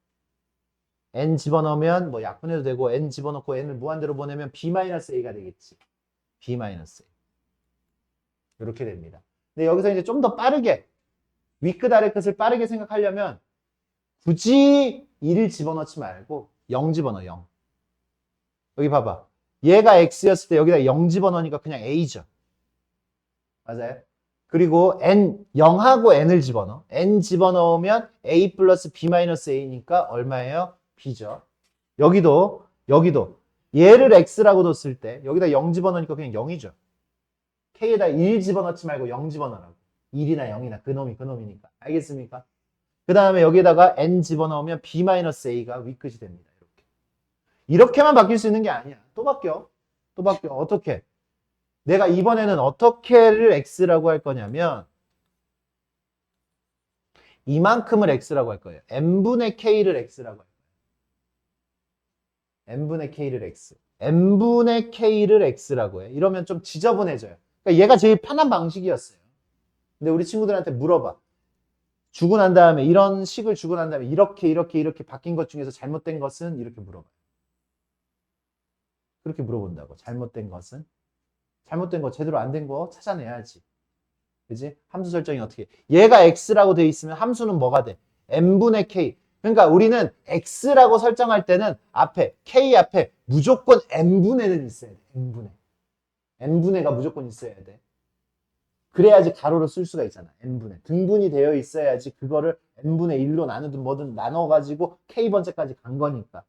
n 집어넣으면 뭐 약분해도 되고 n 집어넣고 n을 무한대로 보내면 b-a가 되겠지. b-a. 이렇게 됩니다. 근데 여기서 이제 좀 더 빠르게 윗끝 아래끝을 빠르게 생각하려면 굳이 1을 집어넣지 말고 0 집어넣어. 0. 여기 봐봐. 얘가 x였을 때 여기다 0 집어넣으니까 그냥 a죠. 맞아요? 그리고 n 0하고 n을 집어넣어. n 집어넣으면 a 플러스 b-a니까 얼마예요? b죠. 여기도 얘를 x라고 뒀을 때 여기다 0 집어넣으니까 그냥 0이죠. k에다 1 집어넣지 말고 0 집어넣으라고. 1이나 0이나 그놈이니까. 알겠습니까? 그 다음에 여기에다가 n 집어넣으면 b-a가 윗끝이 됩니다. 이렇게만 바뀔 수 있는 게 아니야. 또 바뀌어. 어떻게? 내가 이번에는 어떻게를 x라고 할 거냐면 이만큼을 x라고 할 거예요. n분의 k를 x라고 할 거예요. n분의 k를 x. n분의 k를 x라고 해. 이러면 좀 지저분해져요. 그러니까 얘가 제일 편한 방식이었어요. 근데 우리 친구들한테 물어봐. 주고 난 다음에 이런 식을 주고 난 다음에 이렇게 바뀐 것 중에서 잘못된 것은 이렇게 물어봐요. 그렇게 물어본다고. 잘못된 것은? 잘못된 거 제대로 안 된 거 찾아내야지. 그지? 함수 설정이 어떻게? 얘가 x라고 돼 있으면 함수는 뭐가 돼? n분의 k. 그러니까 우리는 x라고 설정할 때는 앞에 k 앞에 무조건 n분의는 있어야 돼. n분의가 무조건 있어야 돼. 그래야지 가로로 쓸 수가 있잖아. n분의. 등분이 되어 있어야지 그거를 n분의 1로 나누든 뭐든 나눠가지고 k번째까지 간 거니까.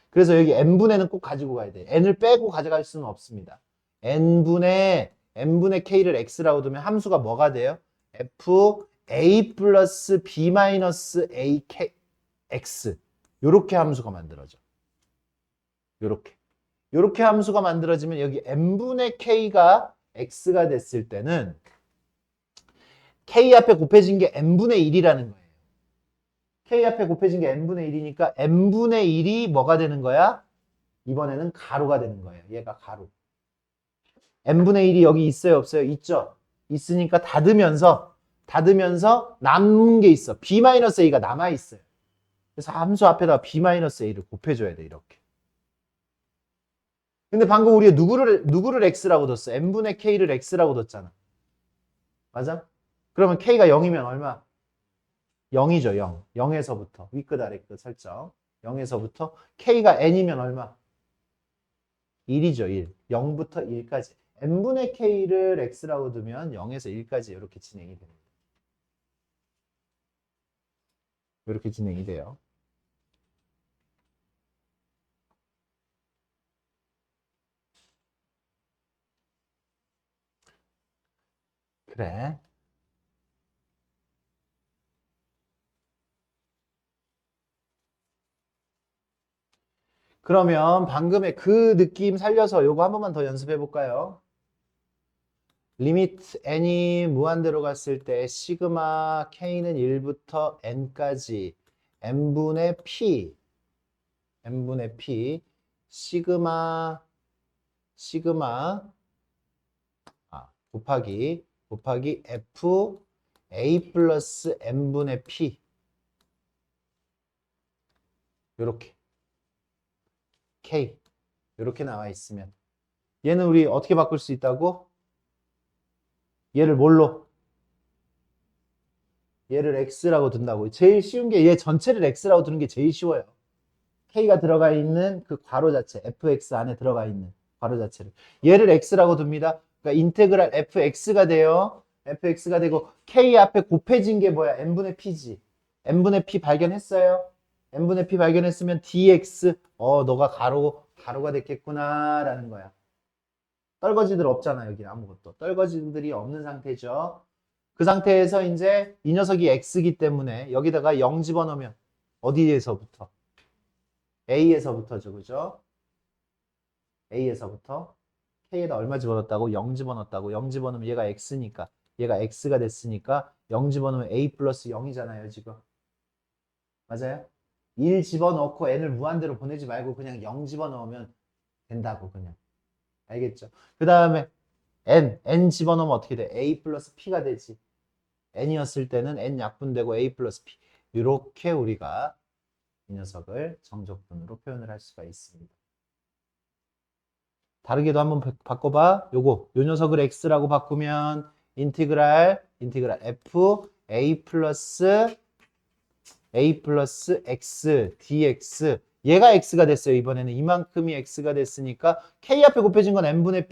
그래서 여기 n분의는 꼭 가지고 가야 돼. n을 빼고 가져갈 수는 없습니다. n분의 k를 x라고 두면 함수가 뭐가 돼요? f a 플러스 b 마이너스 a k x. 요렇게 함수가 만들어져. 요렇게 함수가 만들어지면 여기 n분의 k가 x가 됐을 때는 k 앞에 곱해진 게 n분의 1이라는 거예요. k 앞에 곱해진 게 n분의 1이니까 n분의 1이 뭐가 되는 거야? 이번에는 가로가 되는 거예요. 얘가 가로. n분의 1이 여기 있어요, 없어요? 있죠? 있으니까 닫으면서 남은 게 있어. b-a가 남아있어요. 그래서 함수 앞에다가 b-a를 곱해줘야 돼, 이렇게. 근데 방금 우리가 누구를 x라고 뒀어? n분의 k를 x라고 뒀잖아. 맞아? 그러면 k가 0이면 얼마? 0이죠, 0. 0에서부터. 윗끝 아래끝 설정. 0에서부터 k가 n이면 얼마? 1이죠, 1. 0부터 1까지. n분의 k를 x라고 두면 0에서 1까지 이렇게 진행이 됩니다. 이렇게 진행이 돼요. 그래. 그러면 방금의 그 느낌 살려서 요거 한 번만 더 연습해 볼까요? 리미트 n이 무한대로 갔을 때 시그마 k는 1부터 n까지 n분의 p 시그마 곱하기 f a 플러스 n분의 p 요렇게 k 요렇게 나와 있으면 얘는 우리 어떻게 바꿀 수 있다고? 얘를 뭘로? 얘를 x라고 둔다고. 제일 쉬운 게 얘 전체를 x라고 두는 게 제일 쉬워요. k가 들어가 있는 그 괄호 자체, fx 안에 들어가 있는 괄호 자체를. 얘를 x라고 둡니다. 그러니까 인테그랄 fx가 돼요. fx가 되고 k 앞에 곱해진 게 뭐야? n분의 p지. n분의 p 발견했어요? n분의 p 발견했으면 dx, 너가 가로가 됐겠구나 라는 거야. 떨거지들 없잖아, 여기 아무것도. 떨거지들이 없는 상태죠. 그 상태에서 이제 이 녀석이 x이기 때문에 여기다가 0 집어넣으면 어디에서부터? A에서부터죠. 그죠? A에서부터 K에다 얼마 집어넣었다고? 0 집어넣었다고. 0 집어넣으면 얘가 x니까 얘가 x가 됐으니까 0 집어넣으면 A 플러스 0이잖아요. 지금. 맞아요? 1 집어넣고 n을 무한대로 보내지 말고 그냥 0 집어넣으면 된다고 그냥. 알겠죠? 그 다음에 n 집어넣으면 어떻게 돼? A 플러스 P가 되지. n이었을 때는 n 약분되고 A 플러스 P. 이렇게 우리가 이 녀석을 정적분으로 표현을 할 수가 있습니다. 다르게도 한번 바꿔봐. 요 녀석을 x라고 바꾸면 인티그랄 f a 플러스 x dx 얘가 x가 됐어요. 이번에는 이만큼이 x가 됐으니까 k 앞에 곱해진 건 n분의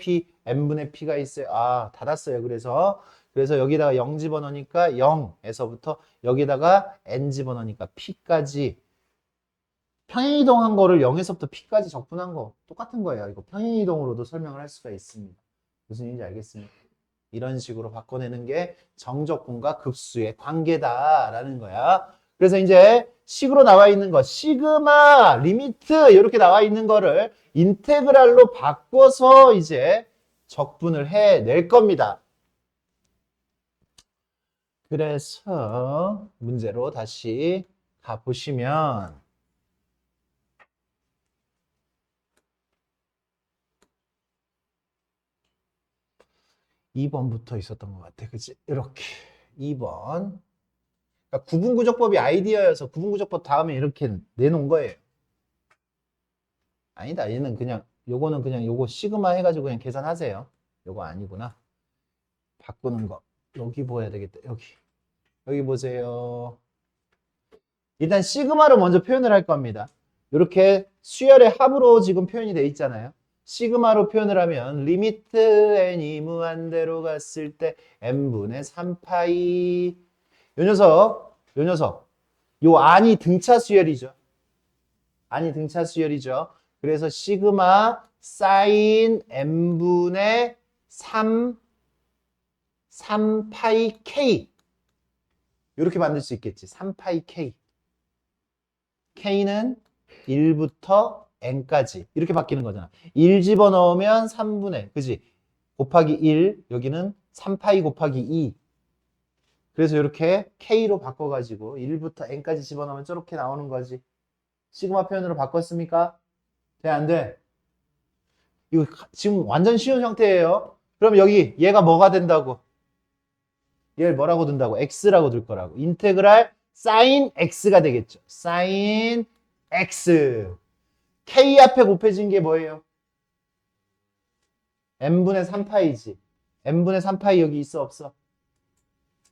p가 있어요. 아, 닫았어요. 그래서 여기다가 0 집어넣으니까 0에서부터 여기다가 n 집어넣으니까 p까지 평행이동한 거를 0에서부터 p까지 적분한 거 똑같은 거예요. 이거 평행이동으로도 설명을 할 수가 있습니다. 무슨 얘기인지 알겠습니까? 이런 식으로 바꿔내는 게 정적분과 급수의 관계다라는 거야. 그래서 이제 식으로 나와 있는 거, 시그마, 리미트 이렇게 나와 있는 거를 인테그랄로 바꿔서 이제 적분을 해낼 겁니다. 그래서 문제로 다시 가보시면 2번부터 있었던 것 같아. 그치? 이렇게 2번. 그러니까 구분구조법이 아이디어여서 구분구조법 다음에 이렇게 내놓은 거예요. 아니다. 얘는 그냥 요거는 그냥 요거 시그마 해가지고 그냥 계산하세요. 요거 아니구나. 바꾸는 거. 여기 보여야 되겠다. 여기 보세요. 일단 시그마로 먼저 표현을 할 겁니다. 이렇게 수열의 합으로 지금 표현이 돼 있잖아요. 시그마로 표현을 하면 리미트 n이 무한대로 갔을 때 n분의 3파이 요 녀석 요 안이 등차 수열이죠. 그래서 시그마 사인 n분의 3파이 k 이렇게 만들 수 있겠지. 3파이 k k는 1부터 n까지 이렇게 바뀌는 거잖아. 1 집어넣으면 3분의 그지? 곱하기 1 여기는 3파이 곱하기 2 그래서 이렇게 k로 바꿔가지고 1부터 n까지 집어넣으면 저렇게 나오는 거지. 시그마 표현으로 바꿨습니까? 돼, 안 돼? 이거 지금 완전 쉬운 형태예요. 그럼 여기 얘가 뭐가 된다고? 얘를 뭐라고 둔다고? x라고 둘 거라고. 인테그랄 사인 x가 되겠죠. 사인 x. k 앞에 곱해진 게 뭐예요? n분의 3파이지. n분의 3파이 여기 있어 없어?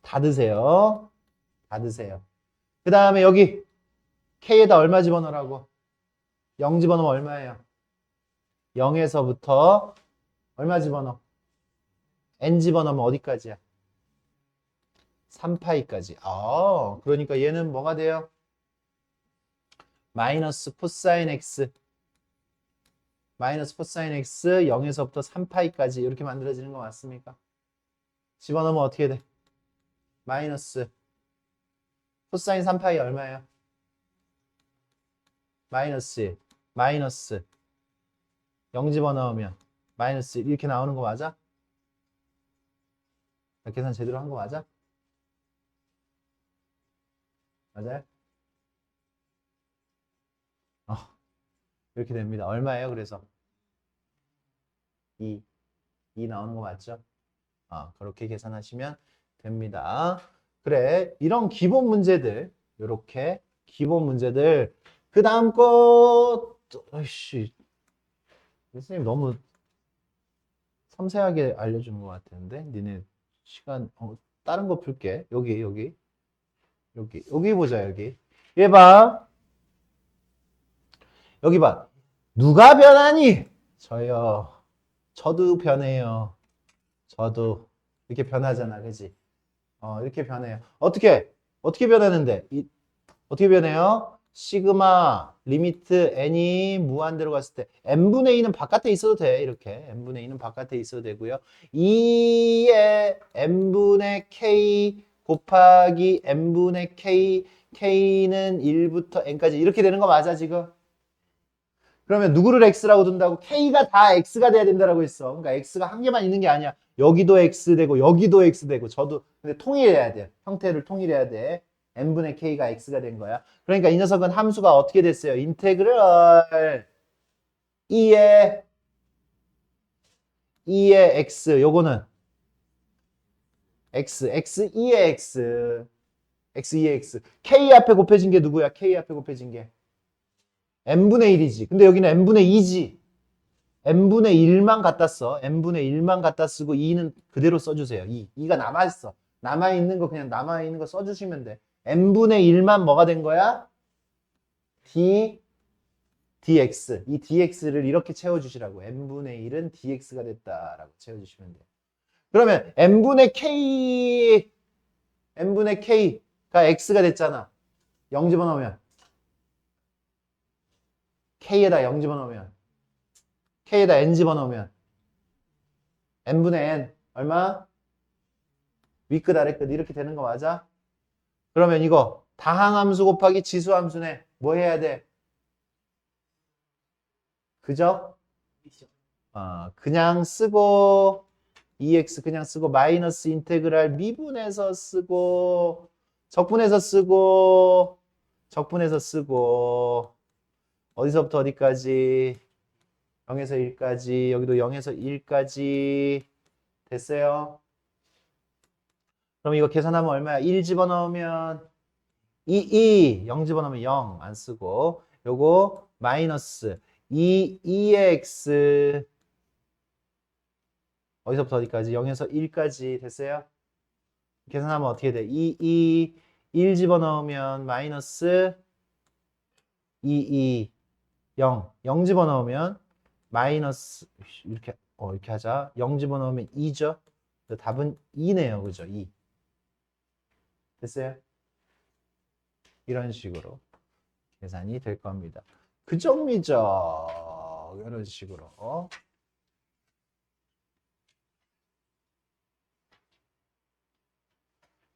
다 드세요. 그 다음에 여기 k에다 얼마 집어넣으라고? 0 집어넣으면 얼마예요? 0에서부터 얼마 집어넣어? n 집어넣으면 어디까지야? 3파이까지. 그러니까 얘는 뭐가 돼요? 마이너스 코사인 x 0에서부터 3파이까지 이렇게 만들어지는 거 맞습니까? 집어넣으면 어떻게 돼? 마이너스 코사인 3파이 얼마예요? 마이너스 0 집어넣으면 마이너스 이렇게 나오는 거 맞아? 계산 제대로 한 거 맞아? 맞아요? 이렇게 됩니다. 얼마예요? 그래서 2 나오는 거 맞죠? 그렇게 계산하시면 됩니다. 그래, 이런 기본 문제들, 이렇게 기본 문제들. 그 다음 거, 아이씨, 선생님 너무 섬세하게 알려주는 것 같은데, 니네 시간, 다른 거 풀게. 여기 보자, 여기. 얘 봐. 여기 봐. 누가 변하니? 저요. 저도 변해요. 저도. 이렇게 변하잖아. 그지? 이렇게 변해요. 어떻게 변하는데? 어떻게 변해요? 시그마 리미트 n이 무한대로 갔을 때 n분의 2는 바깥에 있어도 돼. 이렇게 n분의 2는 바깥에 있어도 되고요. 2의 n분의 k 곱하기 n분의 k, k는 1부터 n까지 이렇게 되는 거 맞아 지금? 그러면 누구를 x라고 둔다고? k가 다 x가 돼야 된다라고 했어. 그러니까 x가 한 개만 있는 게 아니야. 여기도 x 되고 여기도 x 되고 저도 근데 통일해야 돼. 형태를 통일해야 돼. n분의 k가 x가 된 거야. 그러니까 이 녀석은 함수가 어떻게 됐어요? 인테그럴 2의 x 요거는 x 2의 x 2의 x k 앞에 곱해진 게 누구야? k 앞에 곱해진 게 n분의 1이지. 근데 여기는 n분의 2지. n분의 1만 갖다 써. n분의 1만 갖다 쓰고 2는 그대로 써주세요. 2가 남아있어. 남아있는 거 그냥 남아있는 거 써주시면 돼. n분의 1만 뭐가 된 거야? dx. 이 dx를 이렇게 채워주시라고. n분의 1은 dx가 됐다라고 채워주시면 돼요. 그러면 n분의 k가 x가 됐잖아. 0 집어넣으면 k에다 0 집어넣으면 k에다 n 집어넣으면 n분의 n 얼마? 윗끝 아래끝 이렇게 되는 거 맞아? 그러면 이거 다항함수 곱하기 지수함수네. 뭐 해야 돼? 그죠? 그냥 쓰고 2x 그냥 쓰고 마이너스 인테그랄 미분해서 쓰고 적분해서 쓰고 적분해서 쓰고 어디서부터 어디까지 0에서 1까지 여기도 0에서 1까지 됐어요? 그럼 이거 계산하면 얼마야? 1 집어넣으면 0 집어넣으면 0 안 쓰고 요거 마이너스 2의 x 어디서부터 어디까지? 0에서 1까지 됐어요? 계산하면 어떻게 돼? 1 집어넣으면 마이너스 0 집어넣으면 마이너스 이렇게 하자. 0 집어넣으면 2죠? 답은 2네요. 그죠? 2. 됐어요? 이런 식으로 계산이 될 겁니다. 그 점이죠. 이런 식으로.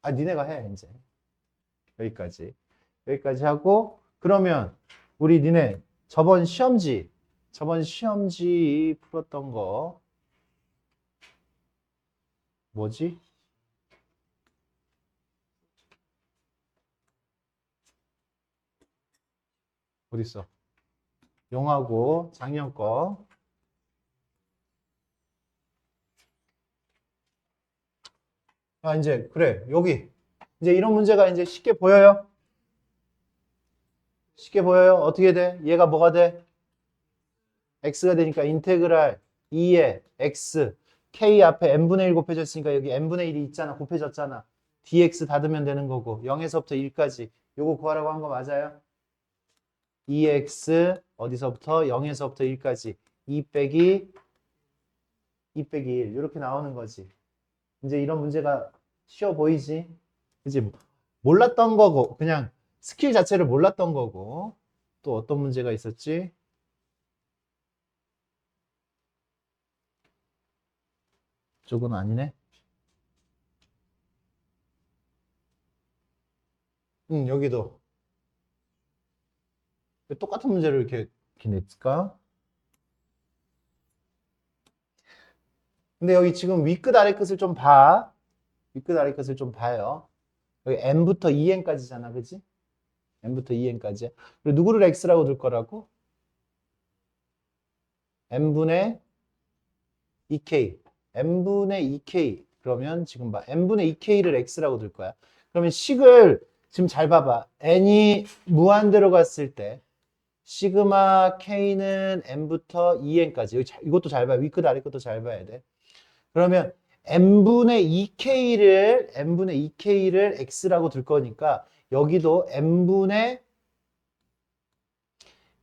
니네가 해, 이제. 여기까지. 여기까지 하고, 그러면, 우리 니네 저번 시험지 풀었던 거, 뭐지? 어딨어? 영하고 작년 거. 이제, 그래, 여기. 이제 이런 문제가 이제 쉽게 보여요? 쉽게 보여요? 어떻게 돼? 얘가 뭐가 돼? x가 되니까 인테그랄 2의 x k 앞에 n분의 1 곱해졌으니까 여기 n분의 1이 있잖아. 곱해졌잖아. dx 닫으면 되는 거고 0에서부터 1까지 요거 구하라고 한 거 맞아요? 2x 어디서부터? 0에서부터 1까지 2 빼기 1 이렇게 나오는 거지. 이제 이런 문제가 쉬워 보이지? 그치? 몰랐던 거고 그냥 스킬 자체를 몰랐던 거고 또 어떤 문제가 있었지? 쪽은 아니네. 여기도 왜 똑같은 문제를 이렇게 냈을까? 근데 여기 지금 윗끝 아래끝을 좀 봐. 윗끝 아래끝을 좀 봐요. 여기 n부터 2n까지잖아, 그치? n부터 2n까지. 그리고 누구를 x라고 둘 거라고? n분의 2k. n분의 2k. 그러면 지금 봐. n분의 2k를 x라고 둘 거야. 그러면 식을 지금 잘 봐봐. n이 무한대로 갔을 때 시그마 k는 n부터 2n까지. 이것도 잘 봐. 윗끝 아래끝도 잘 봐야 돼. 그러면 n분의 2k를 x라고 둘 거니까 여기도 n분의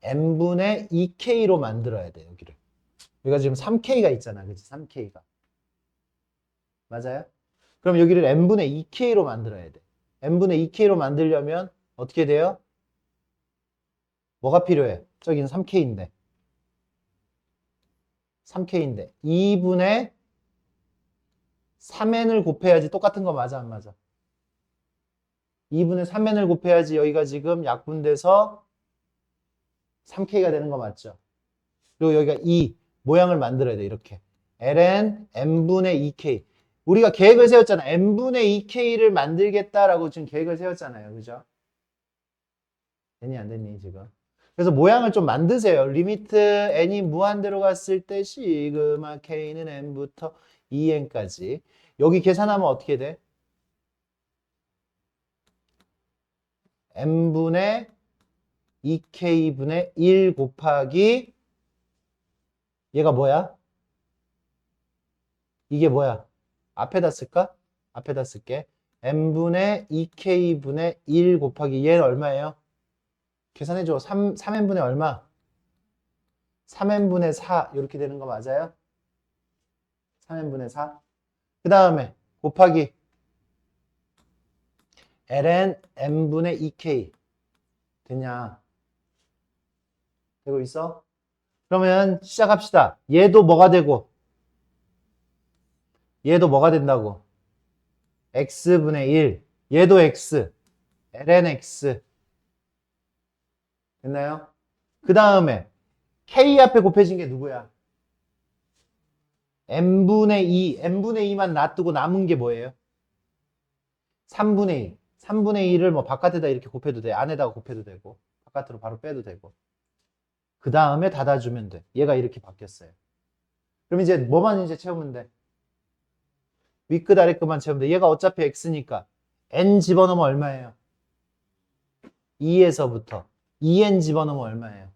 2k로 만들어야 돼, 여기를. 여기가 지금 3k가 있잖아. 그치? 3k가. 맞아요? 그럼 여기를 n분의 2k로 만들어야 돼. n분의 2k로 만들려면 어떻게 돼요? 뭐가 필요해? 저기는 3K인데. 3K인데. 2분의 3n을 곱해야지 똑같은 거 맞아, 안 맞아? 2분의 3n을 곱해야지 여기가 지금 약분돼서 3K가 되는 거 맞죠? 그리고 여기가 2 모양을 만들어야 돼, 이렇게. ln n분의 2K. 우리가 계획을 세웠잖아. n분의 2K를 만들겠다라고 지금 계획을 세웠잖아요. 그죠? 됐니, 안 됐니, 지금? 그래서 모양을 좀 만드세요. 리미트 n이 무한대로 갔을 때 시그마 k는 n부터 2n까지. 여기 계산하면 어떻게 돼? n분의 2k분의 1 곱하기 얘가 뭐야? 이게 뭐야? 앞에다 쓸까? 앞에다 쓸게. n분의 2k분의 1 곱하기 얘는 얼마예요? 계산해줘. 3n분의 얼마? 3n분의 4 이렇게 되는 거 맞아요? 3n분의 4. 그 다음에 곱하기 ln n분의 2k 됐냐? 되고 있어? 그러면 시작합시다. 얘도 뭐가 되고 얘도 뭐가 된다고? x분의 1 얘도 x ln x 됐나요? 그 다음에 k 앞에 곱해진 게 누구야? n분의 2 n분의 2만 놔두고 남은 게 뭐예요? 3분의 1 3분의 1을 뭐 바깥에다 이렇게 곱해도 돼. 안에다가 곱해도 되고 바깥으로 바로 빼도 되고 그 다음에 닫아주면 돼. 얘가 이렇게 바뀌었어요. 그럼 이제 뭐만 이제 채우면 돼? 윗끝 아래끝만 채우면 돼. 얘가 어차피 x니까 n 집어넣으면 얼마예요? 2에서부터 2n 집어넣으면 얼마예요?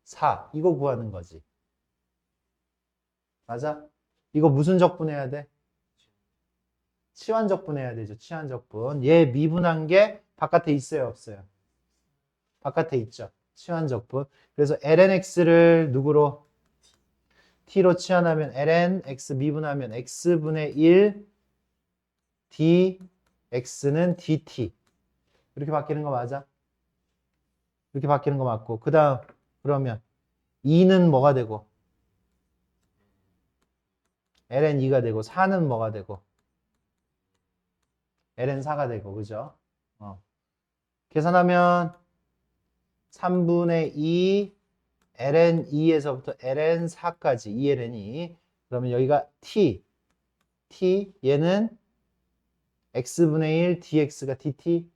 4. 이거 구하는 거지. 맞아? 이거 무슨 적분해야 돼? 치환적분해야 되죠. 치환적분. 얘 미분한 게 바깥에 있어요, 없어요? 바깥에 있죠. 치환적분. 그래서 lnx를 누구로? t로 치환하면 lnx 미분하면 x분의 1 dx는 dt. 이렇게 바뀌는 거 맞아? 이렇게 바뀌는 거 맞고. 그 다음 그러면 2는 뭐가 되고? ln2가 되고 4는 뭐가 되고? ln4가 되고. 그죠? 계산하면 3분의 2 ln2에서부터 ln4까지 2ln이 그러면 여기가 t 얘는 x분의 1 dx가 dt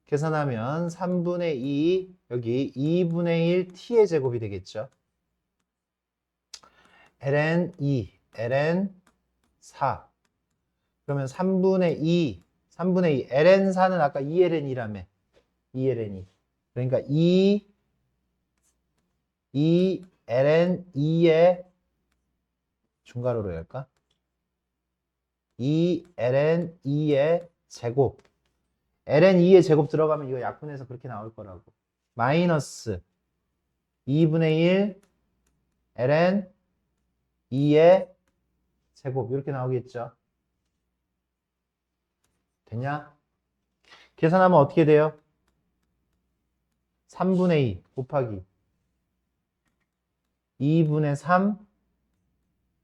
계산하면 3분의 2 여기 2분의 1 t의 제곱이 되겠죠. ln2 ln4 그러면 3분의 2 ln4는 아까 2ln이라며 2ln이 그러니까 2ln2의 중괄호로 할까? 2ln2의 제곱 ln2의 제곱 들어가면 이거 약분해서 그렇게 나올 거라고 마이너스 2분의 1 ln2의 제곱 이렇게 나오겠죠. 됐냐? 계산하면 어떻게 돼요? 3분의 2 곱하기 2분의 3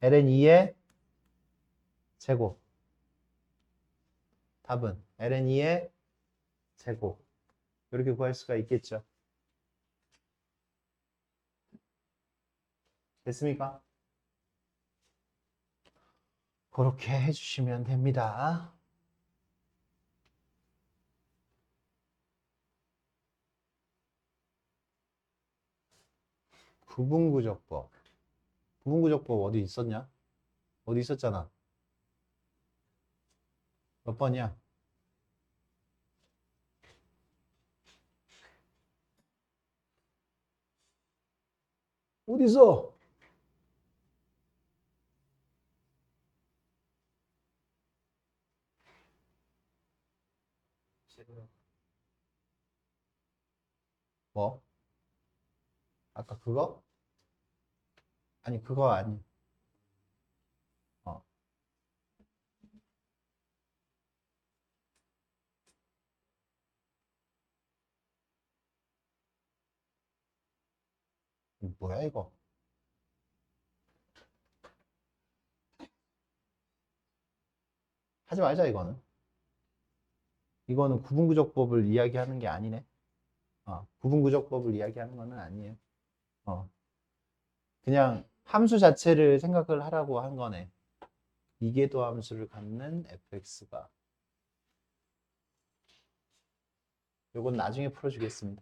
ln2의 제곱 답은 ln2의 제곱 이렇게 구할 수가 있겠죠. 됐습니까? 그렇게 해주시면 됩니다. 부분구조법. 부분구조법 어디 있었냐? 어디 있었잖아. 몇 번이야? 어디 있어? 뭐? 아까 그거? 아니 그거 아니. 어. 뭐야 이거? 하지 말자 이거는. 이거는 구분구조법을 이야기하는 게 아니네. 구분구조법을 이야기하는 거는 아니에요. 그냥 함수 자체를 생각을 하라고 한 거네. 이계도 함수를 갖는 fx가. 요건 나중에 풀어주겠습니다.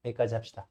여기까지 합시다.